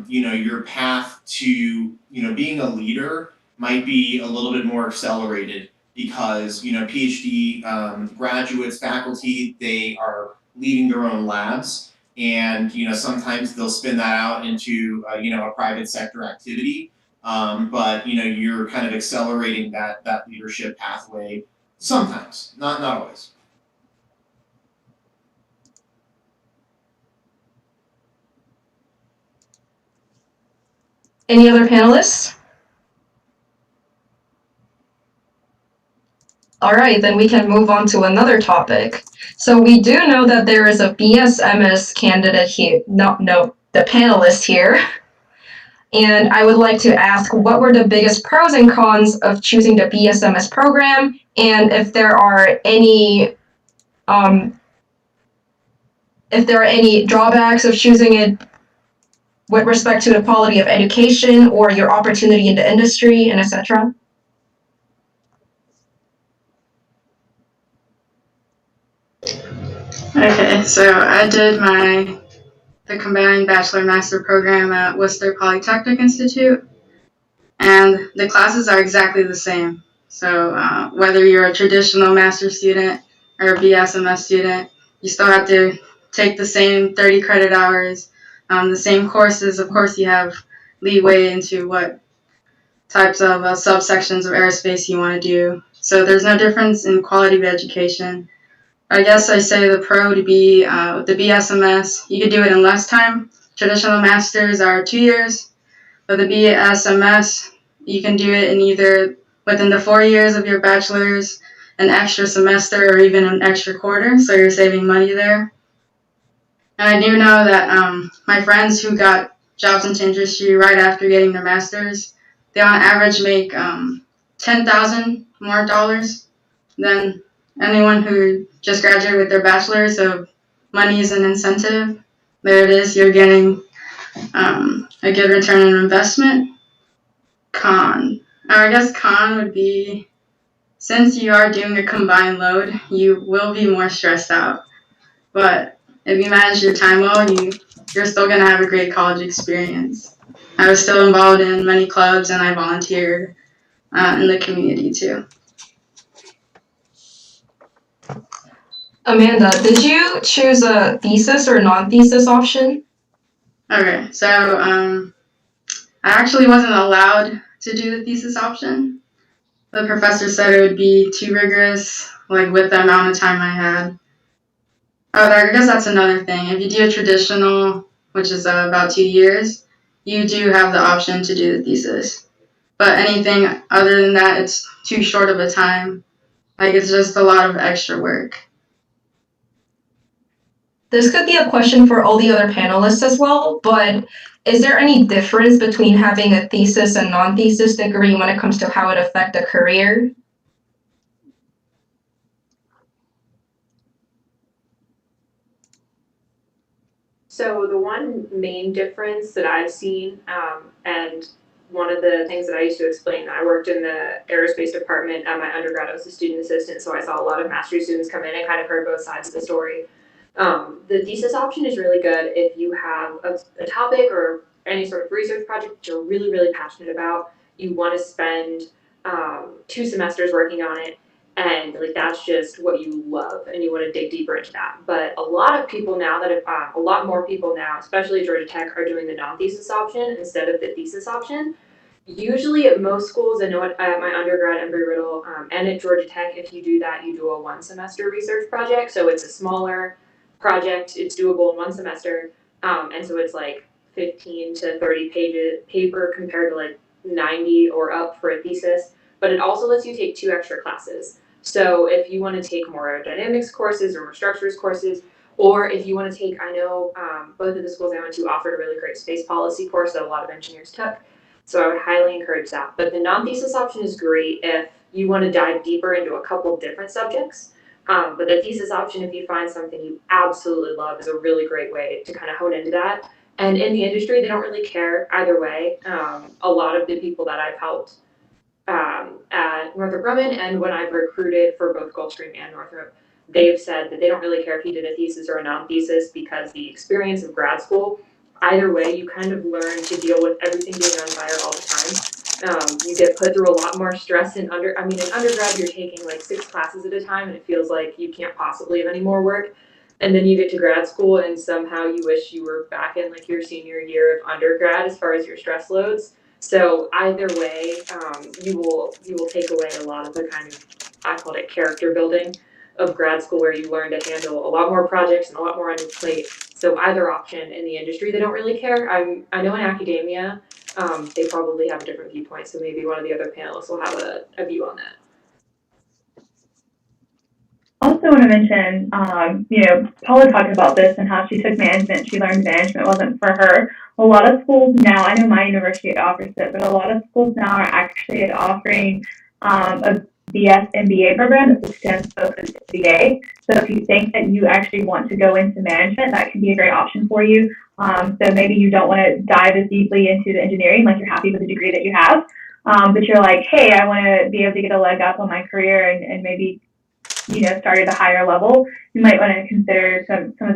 your path to, being a leader might be a little bit more accelerated because, PhD graduates, faculty, they are leading their own labs, and, sometimes they'll spin that out into, a private sector activity. But you're kind of accelerating that leadership pathway sometimes, not always. Any other panelists? All right, then we can move on to another topic. So we do know that there is a BSMS candidate here, the panelist here. And I would like to ask, what were the biggest pros and cons of choosing the BSMS program, and if there are any drawbacks of choosing it with respect to the quality of education or your opportunity in the industry, and etc. Okay, so I did the combined bachelor-master program at Worcester Polytechnic Institute, and the classes are exactly the same. So whether you're a traditional master student or a BSMS student, you still have to take the same 30 credit hours, the same courses. Of course, you have leeway into what types of subsections of aerospace you want to do. So there's no difference in quality of education. I guess I say the pro to be the BSMS. You could do it in less time. Traditional masters are 2 years, but the BSMS, you can do it in either within the 4 years of your bachelor's, an extra semester, or even an extra quarter, so you're saving money there. And I do know that my friends who got jobs into industry right after getting their master's, they on average make $10,000 more dollars than anyone who just graduated with their bachelor's. So money is an incentive. There it is. You're getting a good return on investment. Con. I guess con would be, since you are doing a combined load, you will be more stressed out. But if you manage your time well, you're still going to have a great college experience. I was still involved in many clubs, and I volunteered in the community too. Amanda, did you choose a thesis or non-thesis option? Okay, so I actually wasn't allowed to do the thesis option. The professor said it would be too rigorous, like with the amount of time I had. Oh, I guess that's another thing. If you do a traditional, which is about 2 years, you do have the option to do the thesis. But anything other than that, it's too short of a time. Like, it's just a lot of extra work. This could be a question for all the other panelists as well, but is there any difference between having a thesis and non-thesis degree when it comes to how it affects a career? So the one main difference that I've seen, and one of the things that I used to explain, I worked in the aerospace department at my undergrad. I was a student assistant, so I saw a lot of master's students come in and kind of heard both sides of the story. The thesis option is really good if you have a topic or any sort of research project that you're really, really passionate about. You want to spend 2 semesters working on it, and like that's just what you love, and you want to dig deeper into that. But a lot of people now a lot more people now, especially Georgia Tech, are doing the non-thesis option instead of the thesis option. Usually at most schools, I know at my undergrad, Embry-Riddle, and at Georgia Tech, if you do that, you do a 1 semester research project. So it's a smaller project, it's doable in 1 semester, and so it's like 15 to 30 pages paper compared to like 90 or up for a thesis. But it also lets you take 2 extra classes. So if you want to take more aerodynamics courses or more structures courses, or if you want to take, I know both of the schools I went to offered a really great space policy course that a lot of engineers took. So I would highly encourage that. But the non-thesis option is great if you want to dive deeper into a couple different subjects. But the thesis option, if you find something you absolutely love, is a really great way to kind of hone into that. And in the industry, they don't really care either way. A lot of the people that I've helped at Northrop Grumman, and when I've recruited for both Gulfstream and Northrop, they've said that they don't really care if you did a thesis or a non-thesis, because the experience of grad school, either way, you kind of learn to deal with everything being on fire all the time. You get put through a lot more stress in undergrad, you're taking like 6 classes at a time, and it feels like you can't possibly have any more work. And then you get to grad school, and somehow you wish you were back in like your senior year of undergrad as far as your stress loads. So either way, you will take away a lot of the kind of, I called it character building of grad school, where you learn to handle a lot more projects and a lot more on your plate. So either option. In the industry, they don't really care. I know in academia, they probably have a different viewpoint. So maybe one of the other panelists will have a view on that. Also want to mention, Paula talked about this and how she took management. She learned management wasn't for her. A lot of schools now, I know my university offers it, but a lot of schools now are actually offering a BS MBA program that's a STEM-focused MBA. So if you think that you actually want to go into management, that can be a great option for you. So maybe you don't want to dive as deeply into the engineering, like you're happy with the degree that you have, but you're like, hey, I want to be able to get a leg up on my career and maybe start at a higher level. You might want to consider some of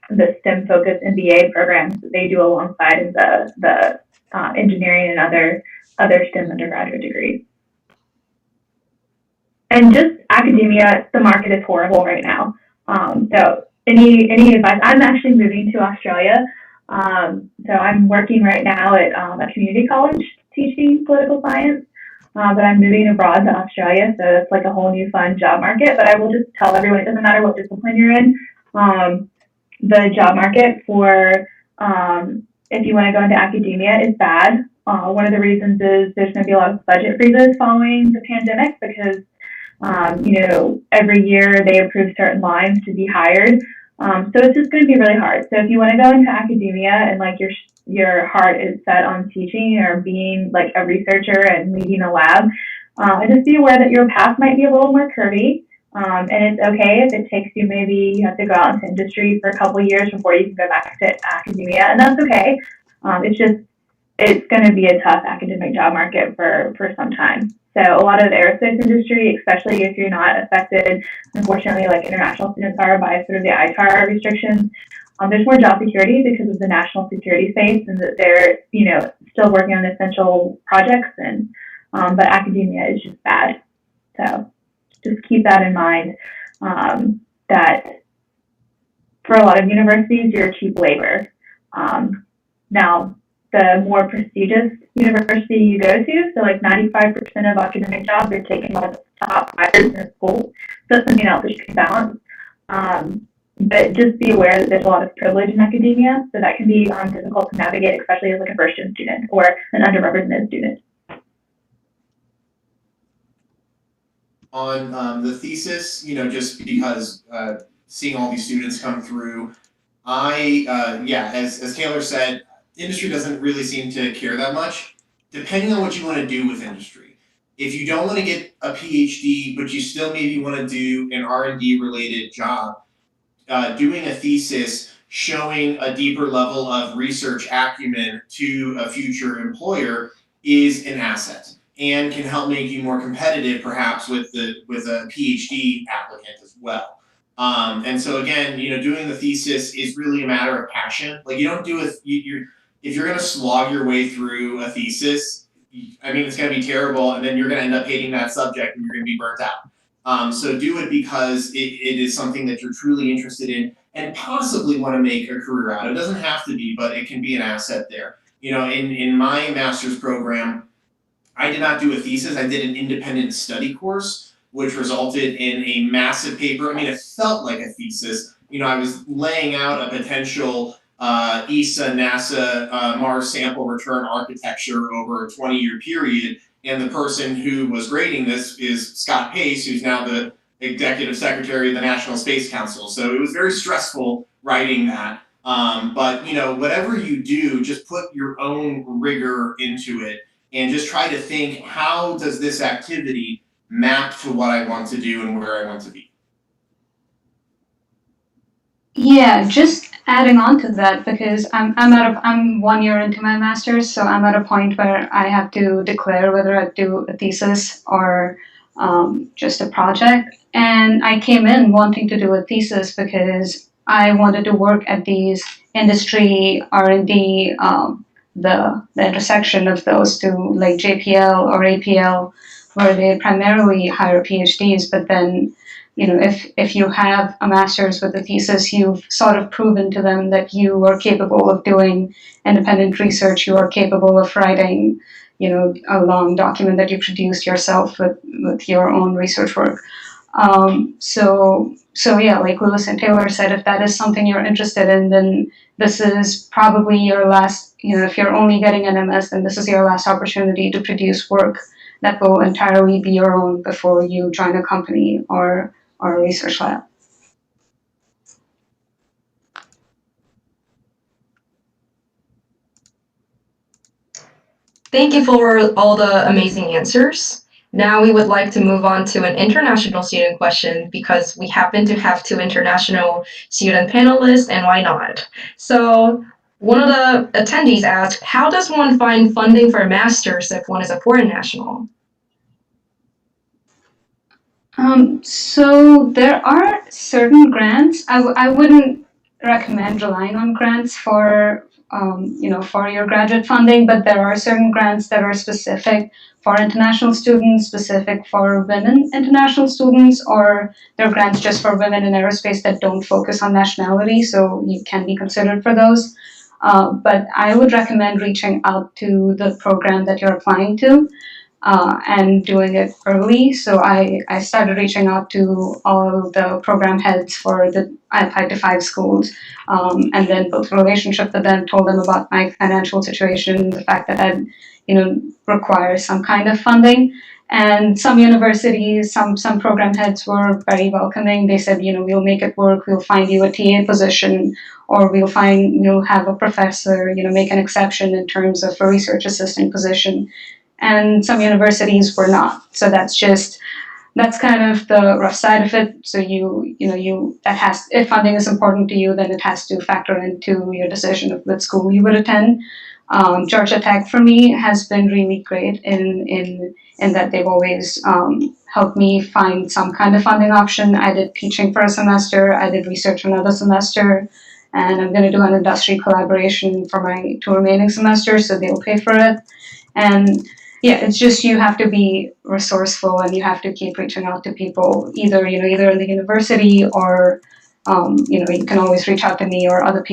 the STEM focused MBA programs that they do alongside of the engineering and other STEM undergraduate degrees. And just academia, the market is horrible right now. So any advice? I'm actually moving to Australia. So I'm working right now at a community college teaching political science. But I'm moving abroad to Australia, so it's like a whole new fun job market. But I will just tell everyone, it doesn't matter what discipline you're in, the job market for if you want to go into academia is bad. One of the reasons is there's going to be a lot of budget freezes following the pandemic because, every year they approve certain lines to be hired. So it's just going to be really hard. So if you want to go into academia and like your heart is set on teaching or being like a researcher and leading a lab, and just be aware that your path might be a little more curvy. And it's okay if it takes you, maybe you have to go out into industry for a couple of years before you can go back to academia, and that's okay. It's going to be a tough academic job market for some time. So a lot of the aerospace industry, especially if you're not affected, unfortunately, like international students are by sort of the ITAR restrictions, there's more job security because of the national security space and that they're, still working on essential projects and, but academia is just bad. So just keep that in mind, that for a lot of universities, you're cheap labor. Now, the more prestigious university you go to, so like 95% of academic jobs are taken by the top hires in the school. So that's something else that you can balance. But just be aware that there's a lot of privilege in academia, so that can be difficult to navigate, especially as like a first-gen student or an underrepresented student. On the thesis, just because seeing all these students come through, as Taylor said, industry doesn't really seem to care that much, depending on what you want to do with industry. If you don't want to get a PhD, but you still maybe want to do an R&D related job, doing a thesis showing a deeper level of research acumen to a future employer is an asset and can help make you more competitive, perhaps with a PhD applicant as well. And so again, doing the thesis is really a matter of passion. Like you don't do it. If you're going to slog your way through a thesis, it's going to be terrible, and then you're going to end up hating that subject, and you're going to be burnt out. So do it because it is something that you're truly interested in and possibly want to make a career out of. It doesn't have to be, but it can be an asset there. In my master's program, I did not do a thesis. I did an independent study course, which resulted in a massive paper. It felt like a thesis. I was laying out a potential ESA, NASA, Mars sample return architecture over a 20-year period. And the person who was grading this is Scott Pace, who's now the executive secretary of the National Space Council. So it was very stressful writing that. But whatever you do, just put your own rigor into it and just try to think, how does this activity map to what I want to do and where I want to be? Yeah, just adding on to that, because I'm 1 year into my master's, so I'm at a point where I have to declare whether I do a thesis or just a project. And I came in wanting to do a thesis because I wanted to work at these industry R&D, the intersection of those two, like JPL or APL, where they primarily hire PhDs, but then if you have a master's with a thesis, you've sort of proven to them that you are capable of doing independent research, you are capable of writing, a long document that you produced yourself with your own research work. So yeah, like Lewis and Taylor said, if that is something you're interested in, then this is probably your last, if you're only getting an MS, then this is your last opportunity to produce work that will entirely be your own before you join a company or or a research lab. Thank you for all the amazing answers. Now we would like to move on to an international student question because we happen to have 2 international student panelists, and why not? So one of the attendees asked, how does one find funding for a master's if one is a foreign national? So there are certain grants. I wouldn't recommend relying on grants for for your graduate funding, but there are certain grants that are specific for international students, specific for women international students, or there are grants just for women in aerospace that don't focus on nationality, so you can be considered for those. But I would recommend reaching out to the program that you're applying to. And doing it early. So I started reaching out to all the program heads for I applied to 5 schools, and then built a relationship with them, told them about my financial situation, the fact that I'd, require some kind of funding. And some universities, some program heads were very welcoming. They said, we'll make it work. We'll find you a TA position, or we'll have a professor, make an exception in terms of a research assistant position. And some universities were not. So that's kind of the rough side of it. So if funding is important to you, then it has to factor into your decision of what school you would attend. Georgia Tech for me has been really great in that they've always helped me find some kind of funding option. I did teaching for a semester, I did research another semester, and I'm going to do an industry collaboration for my 2 remaining semesters, so they'll pay for it. And yeah, it's just you have to be resourceful and you have to keep reaching out to people, either in the university or you can always reach out to me or other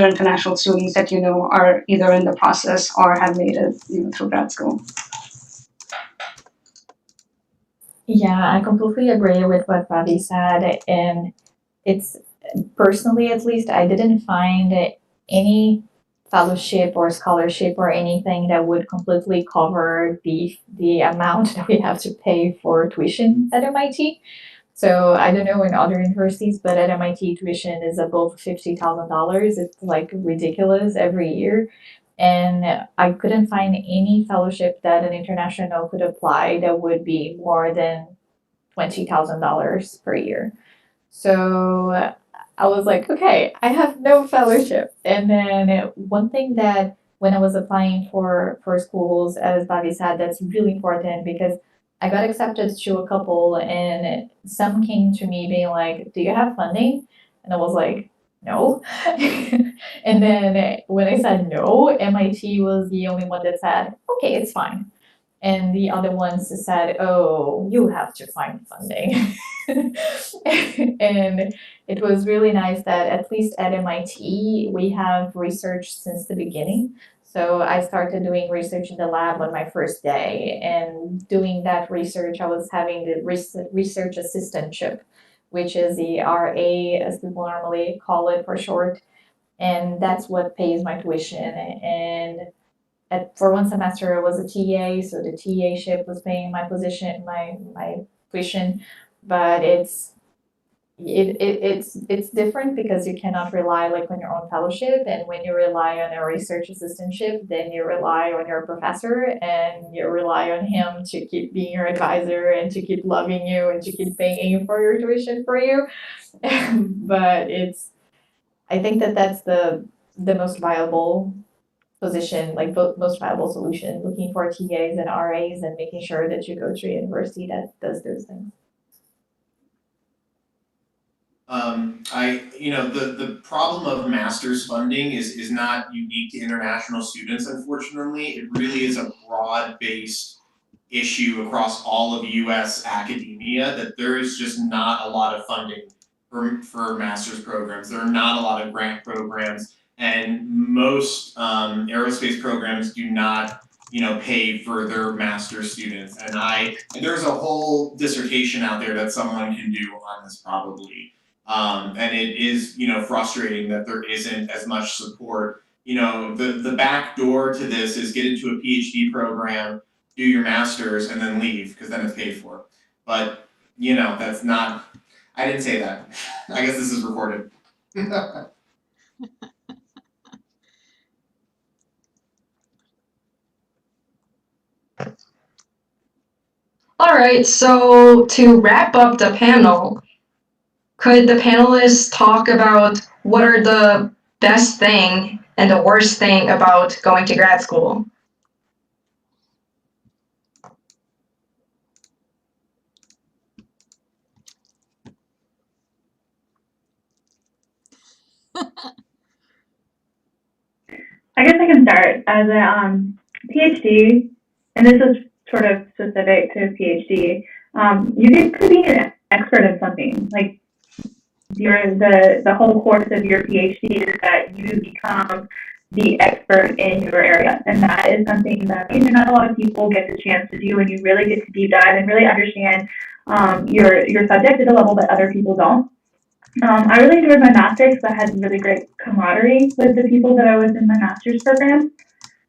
international students that are either in the process or have made it through grad school. Yeah, I completely agree with what Bhavi said, and it's personally, at least, I didn't find any fellowship or scholarship or anything that would completely cover the amount that we have to pay for tuition at MIT. So I don't know in other universities, but at MIT tuition is above $50,000. It's like ridiculous every year. And I couldn't find any fellowship that an international could apply that would be more than $20,000 per year. So I was like, okay, I have no fellowship. And then one thing that when I was applying for schools, as Bhavi said, that's really important because I got accepted to a couple and some came to me being like, do you have funding? And I was like, no. And then when I said no, MIT was the only one that said, okay, it's fine. And the other ones said, oh, you have to find funding. And it was really nice that at least at MIT, we have research since the beginning. So I started doing research in the lab on my first day. And doing that research, I was having the research assistantship, which is the RA, as people normally call it for short. And that's what pays my tuition. And for 1 semester, I was a TA, so the TA-ship was paying my position, my tuition. But it's different because you cannot rely on your own fellowship, and when you rely on a research assistantship, then you rely on your professor and you rely on him to keep being your advisor and to keep loving you and to keep paying for your tuition for you. But I think that's the most viable position, most viable solution, looking for TAs and RAs and making sure that you go to a university that does those things. The problem of master's funding is not unique to international students, unfortunately. It really is a broad-based issue across all of US academia, that there is just not a lot of funding for master's programs. There are not a lot of grant programs, and most aerospace programs do not pay for their master's students. And there's a whole dissertation out there that someone can do on this probably. And it is, frustrating that there isn't as much support. The back door to this is get into a PhD program, do your master's, and then leave, because then it's paid for. But, that's not I didn't say that. I guess this is recorded. All right, so to wrap up the panel, could the panelists talk about what are the best thing and the worst thing about going to grad school? I guess I can start as a PhD, and this is sort of specific to PhD. You could be an expert in something. Like the whole course of your PhD is that you become the expert in your area, and that is something that not a lot of people get the chance to do, and you really get to deep dive and really understand your subject at a level that other people don't. I really enjoyed my master's. I had really great camaraderie with the people that I was in my master's program.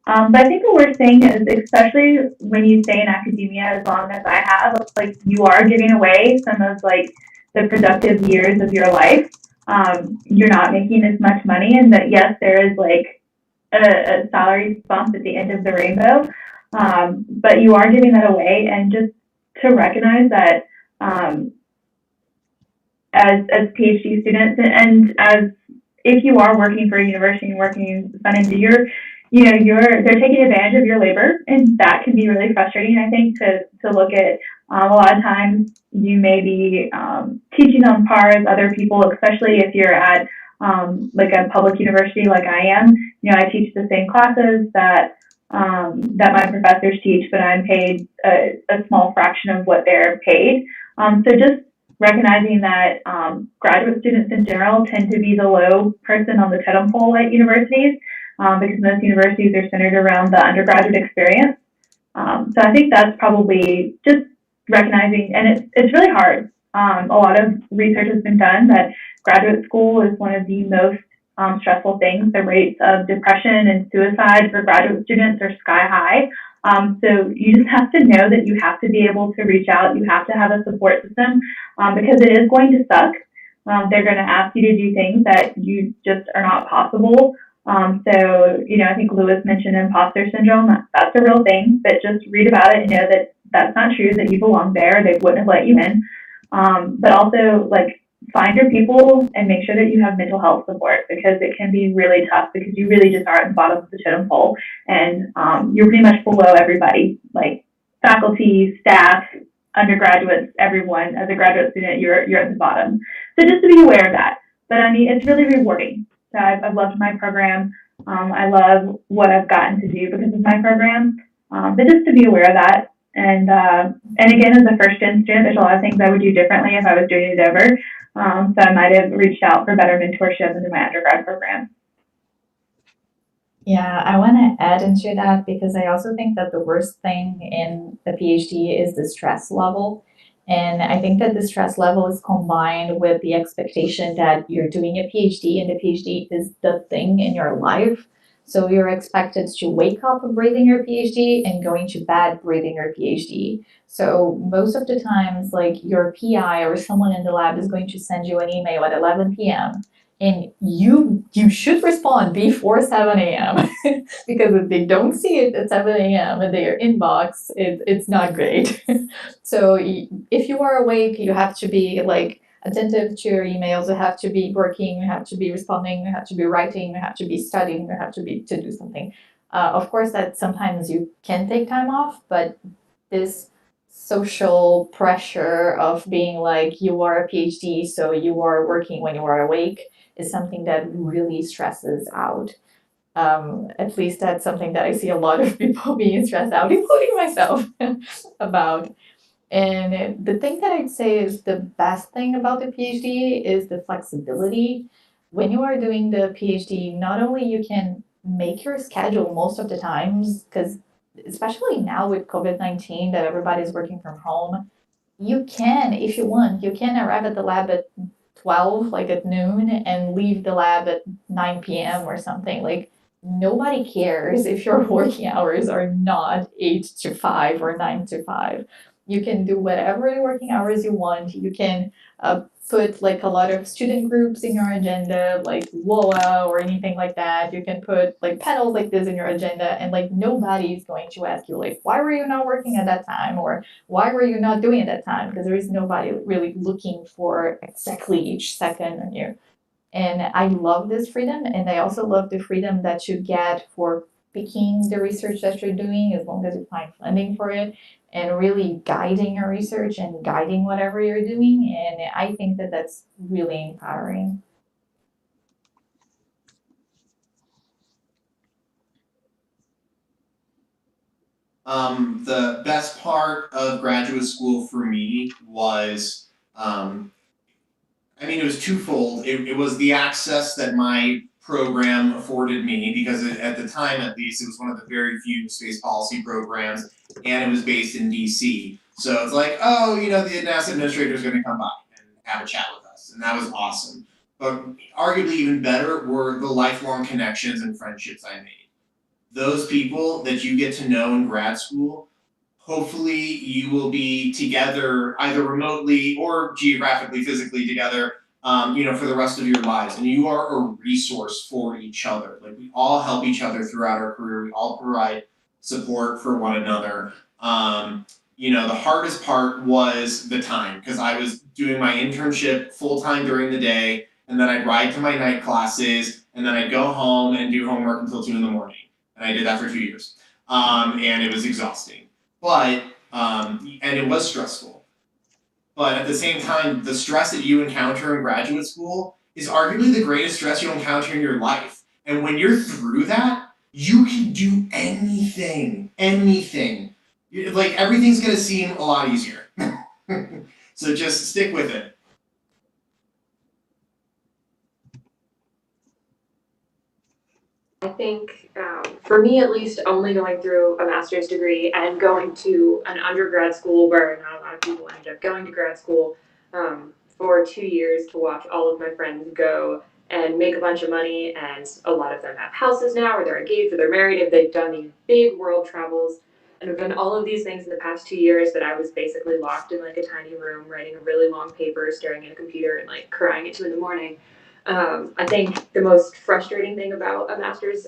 But I think the worst thing is, especially when you stay in academia as long as I have, like you are giving away some of like the productive years of your life. You're not making as much money, and that yes, there is like a salary bump at the end of the rainbow, but you are giving that away, and just to recognize that. As PhD students, and as if you are working for a university and working funded, they're taking advantage of your labor, and that can be really frustrating. I think to look at a lot of times you may be teaching on par as other people, especially if you're at like a public university like I am. I teach the same classes that my professors teach, but I'm paid a small fraction of what they're paid. So just recognizing that graduate students in general tend to be the low person on the totem pole at universities, because most universities are centered around the undergraduate experience. So I think that's probably just recognizing, and it's really hard. A lot of research has been done that graduate school is one of the most stressful things. The rates of depression and suicide for graduate students are sky high. So you just have to know that you have to be able to reach out. You have to have a support system, because it is going to suck. They're going to ask you to do things that you just are not possible. So, I think Lewis mentioned imposter syndrome. That's a real thing, but just read about it and know that that's not true, that you belong there. They wouldn't have let you in. But also, like, find your people and make sure that you have mental health support, because it can be really tough, because you really just are at the bottom of the totem pole, and you're pretty much below everybody, like faculty, staff, undergraduates, everyone. As a graduate student, you're at the bottom. So just to be aware of that. But I mean, it's really rewarding. So I've loved my program. I love what I've gotten to do because of my program. But just to be aware of that. And again, as a first-gen student, there's a lot of things I would do differently if I was doing it over. So I might have reached out for better mentorship into my undergrad program. Yeah, I want to add into that, because I also think that the worst thing in the PhD is the stress level. And I think that the stress level is combined with the expectation that you're doing a PhD, and the PhD is the thing in your life. So you're expected to wake up breathing your PhD and going to bed breathing your PhD. So most of the times, like, your PI or someone in the lab is going to send you an email at 11 p.m. and you should respond before 7 a.m. because if they don't see it at 7 a.m. in their inbox, it's not great. So if you are awake, you have to be like attentive to your emails. You have to be working. You have to be responding. You have to be writing. You have to be studying. You have to do something. Of course, that sometimes you can take time off, but this social pressure of being like, you are a PhD, so you are working when you are awake, is something that really stresses out. At least that's something that I see a lot of people being stressed out, including myself, about. And the thing that I'd say is the best thing about the PhD is the flexibility. When you are doing the PhD, not only you can make your schedule most of the times, because especially now with COVID-19 that everybody's working from home, you can, if you want, you can arrive at the lab at 12, like at noon, and leave the lab at 9 p.m. or something. Like, nobody cares if your working hours are not 8 to 5 or 9 to 5. You can do whatever working hours you want. You can put like a lot of student groups in your agenda, like WoAA or anything like that. You can put like panels like this in your agenda, and like nobody is going to ask you like, why were you not working at that time, or why were you not doing at that time? Because there is nobody really looking for exactly each second on you. And I love this freedom, and I also love the freedom that you get for picking the research that you're doing as long as you find funding for it, and really guiding your research and guiding whatever you're doing. And I think that that's really empowering. The best part of graduate school for me was, it was twofold. It was the access that my program afforded me, because at the time, at least, it was one of the very few space policy programs, and it was based in DC. So it's like, oh, the NASA administrator is going to come by and have a chat with us, and that was awesome. But arguably even better were the lifelong connections and friendships I made. Those people that you get to know in grad school, hopefully you will be together either remotely or geographically, physically together, for the rest of your lives. And you are a resource for each other. Like, we all help each other throughout our career. We all provide support for one another. The hardest part was the time, because I was doing my internship full time during the day, and then I'd ride to my night classes, and then I'd go home and do homework until 2 a.m. And I did that for 2 years. And it was exhausting. But, and it was stressful. But at the same time, the stress that you encounter in graduate school is arguably the greatest stress you'll encounter in your life. And when you're through that, you can do anything. Like, everything's gonna seem a lot easier. So just stick with it. I think, for me at least, only going through a master's degree and going to an undergrad school where not a lot of people ended up going to grad school for 2 years, to watch all of my friends go and make a bunch of money, and a lot of them have houses now, or they're engaged, or they're married, and they've done these big world travels and have done all of these things in the past 2 years, that I was basically locked in like a tiny room writing a really long paper, staring at a computer, and like crying at 2 a.m. I think the most frustrating thing about a master's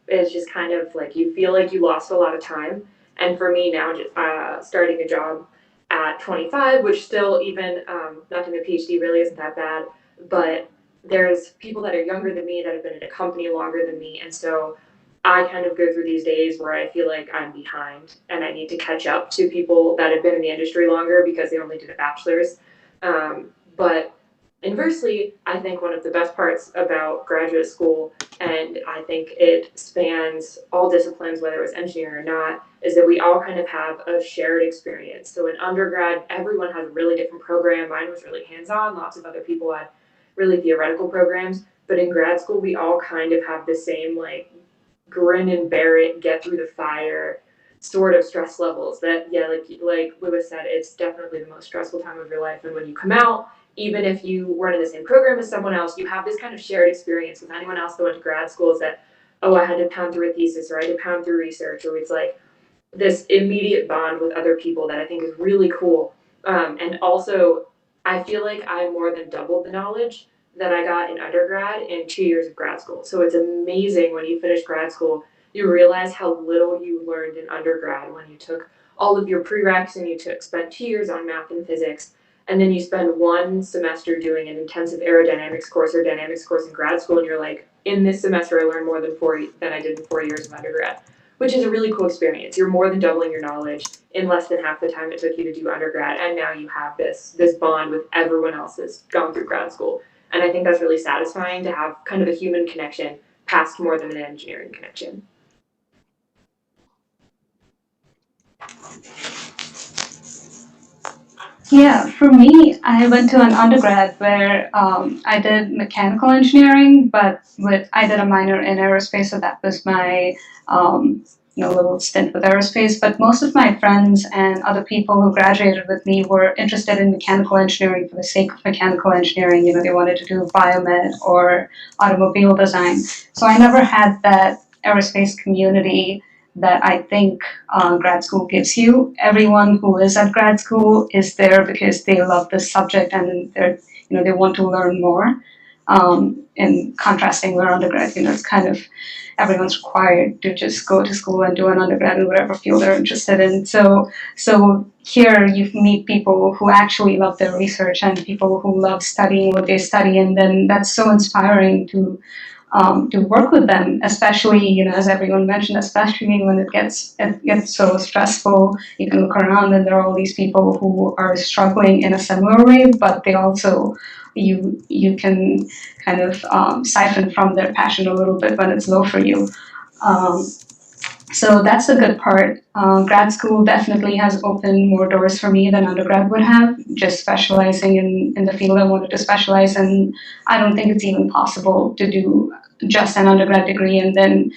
is just kind of like, you feel like you lost a lot of time. And for me now, just starting a job at 25, which still, even not doing a PhD really isn't that bad, but there's people that are younger than me that have been at a company longer than me, and so I kind of go through these days where I feel like I'm behind and I need to catch up to people that have been in the industry longer because they only did a bachelor's. But inversely, I think one of the best parts about graduate school, and I think it spans all disciplines, whether it's engineering or not, is that we all kind of have a shared experience. So in undergrad, everyone has a really different program. Mine was really hands-on. Lots of other people had really theoretical programs. But in grad school, we all kind of have the same, like, grin and bear it, get through the fire sort of stress levels that, yeah, like Lewis said, it's definitely the most stressful time of your life. And when you come out, even if you weren't in the same program as someone else, you have this kind of shared experience with anyone else that went to grad school, is that, oh, I had to pound through a thesis, or I had to pound through research, or it's like this immediate bond with other people that I think is really cool. And also, I feel like I more than doubled the knowledge that I got in undergrad in 2 years of grad school. So it's amazing when you finish grad school, you realize how little you learned in undergrad when you took all of your prereqs and you spent 2 years on math and physics, and then you spend 1 semester doing an intensive aerodynamics course or dynamics course in grad school, and you're like, in this semester I learned more than I did in 4 years of undergrad, which is a really cool experience. You're more than doubling your knowledge in less than half the time it took you to do undergrad, and now you have this bond with everyone else that's gone through grad school. And I think that's really satisfying, to have kind of a human connection past more than an engineering connection. Yeah, for me, I went to an undergrad where I did mechanical engineering, but I did a minor in aerospace, so that was my little stint with aerospace. But most of my friends and other people who graduated with me were interested in mechanical engineering for the sake of mechanical engineering. They wanted to do biomed or automobile design. So I never had that aerospace community that I think grad school gives you. Everyone who is at grad school is there because they love the subject and they want to learn more. In contrasting with undergrad, it's kind of everyone's required to just go to school and do an undergrad in whatever field they're interested in. So here you meet people who actually love their research and people who love studying what they study, and then that's so inspiring to work with them, especially, as everyone mentioned, especially when it gets so stressful. You can look around and there are all these people who are struggling in a similar way, but they also, you can kind of siphon from their passion a little bit when it's low for you. So that's the good part. Grad school definitely has opened more doors for me than undergrad would have, just specializing in the field I wanted to specialize in. I don't think it's even possible to do just an undergrad degree and then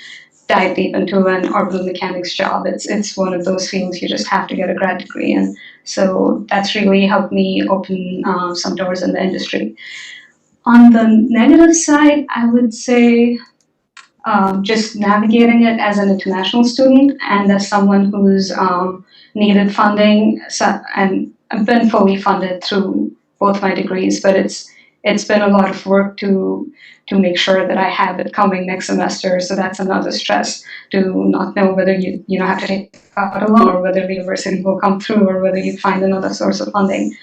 dive deep into an orbital mechanics job. It's one of those fields you just have to get a grad degree in. So that's really helped me open some doors in the industry. On the negative side, I would say just navigating it as an international student and as someone who's needed funding. And I've been fully funded through both my degrees, but it's been a lot of work to make sure that I have it coming next semester. So that's another stress, to not know whether you have to take out a loan or whether the university will come through or whether you find another source of funding.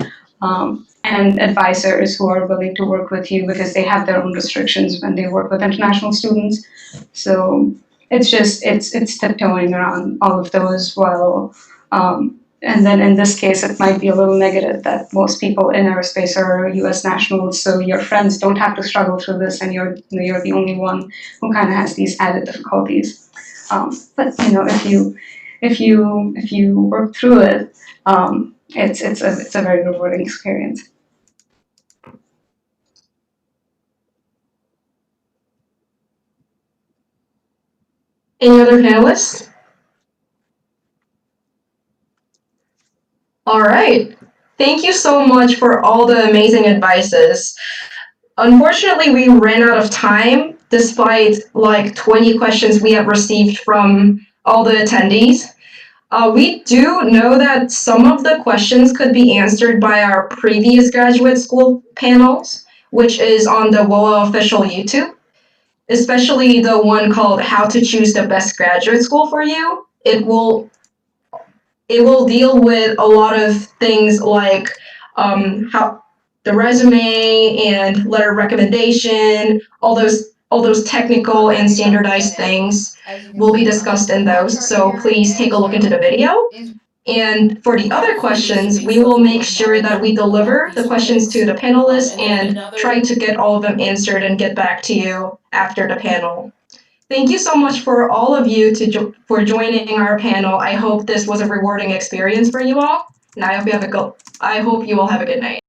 And advisors who are willing to work with you because they have their own restrictions when they work with international students. So it's tiptoeing around all of those while, and then in this case, it might be a little negative that most people in aerospace are U.S. nationals, so your friends don't have to struggle through this, and you're the only one who kind of has these added difficulties. But if you work through it, it's a very rewarding experience. Any other panelists? All right. Thank you so much for all the amazing advices. Unfortunately, we ran out of time despite like 20 questions we have received from all the attendees. We do know that some of the questions could be answered by our previous graduate school panels, which is on the WoAA official YouTube, especially the one called How to Choose the Best Graduate School for You. It will deal with a lot of things like how the resume and letter of recommendation, all those technical and standardized things will be discussed in those. So please take a look into the video. And for the other questions, we will make sure that we deliver the questions to the panelists and try to get all of them answered and get back to you after the panel. Thank you so much for all of you for joining our panel. I hope this was a rewarding experience for you all, and I hope you all have a good night.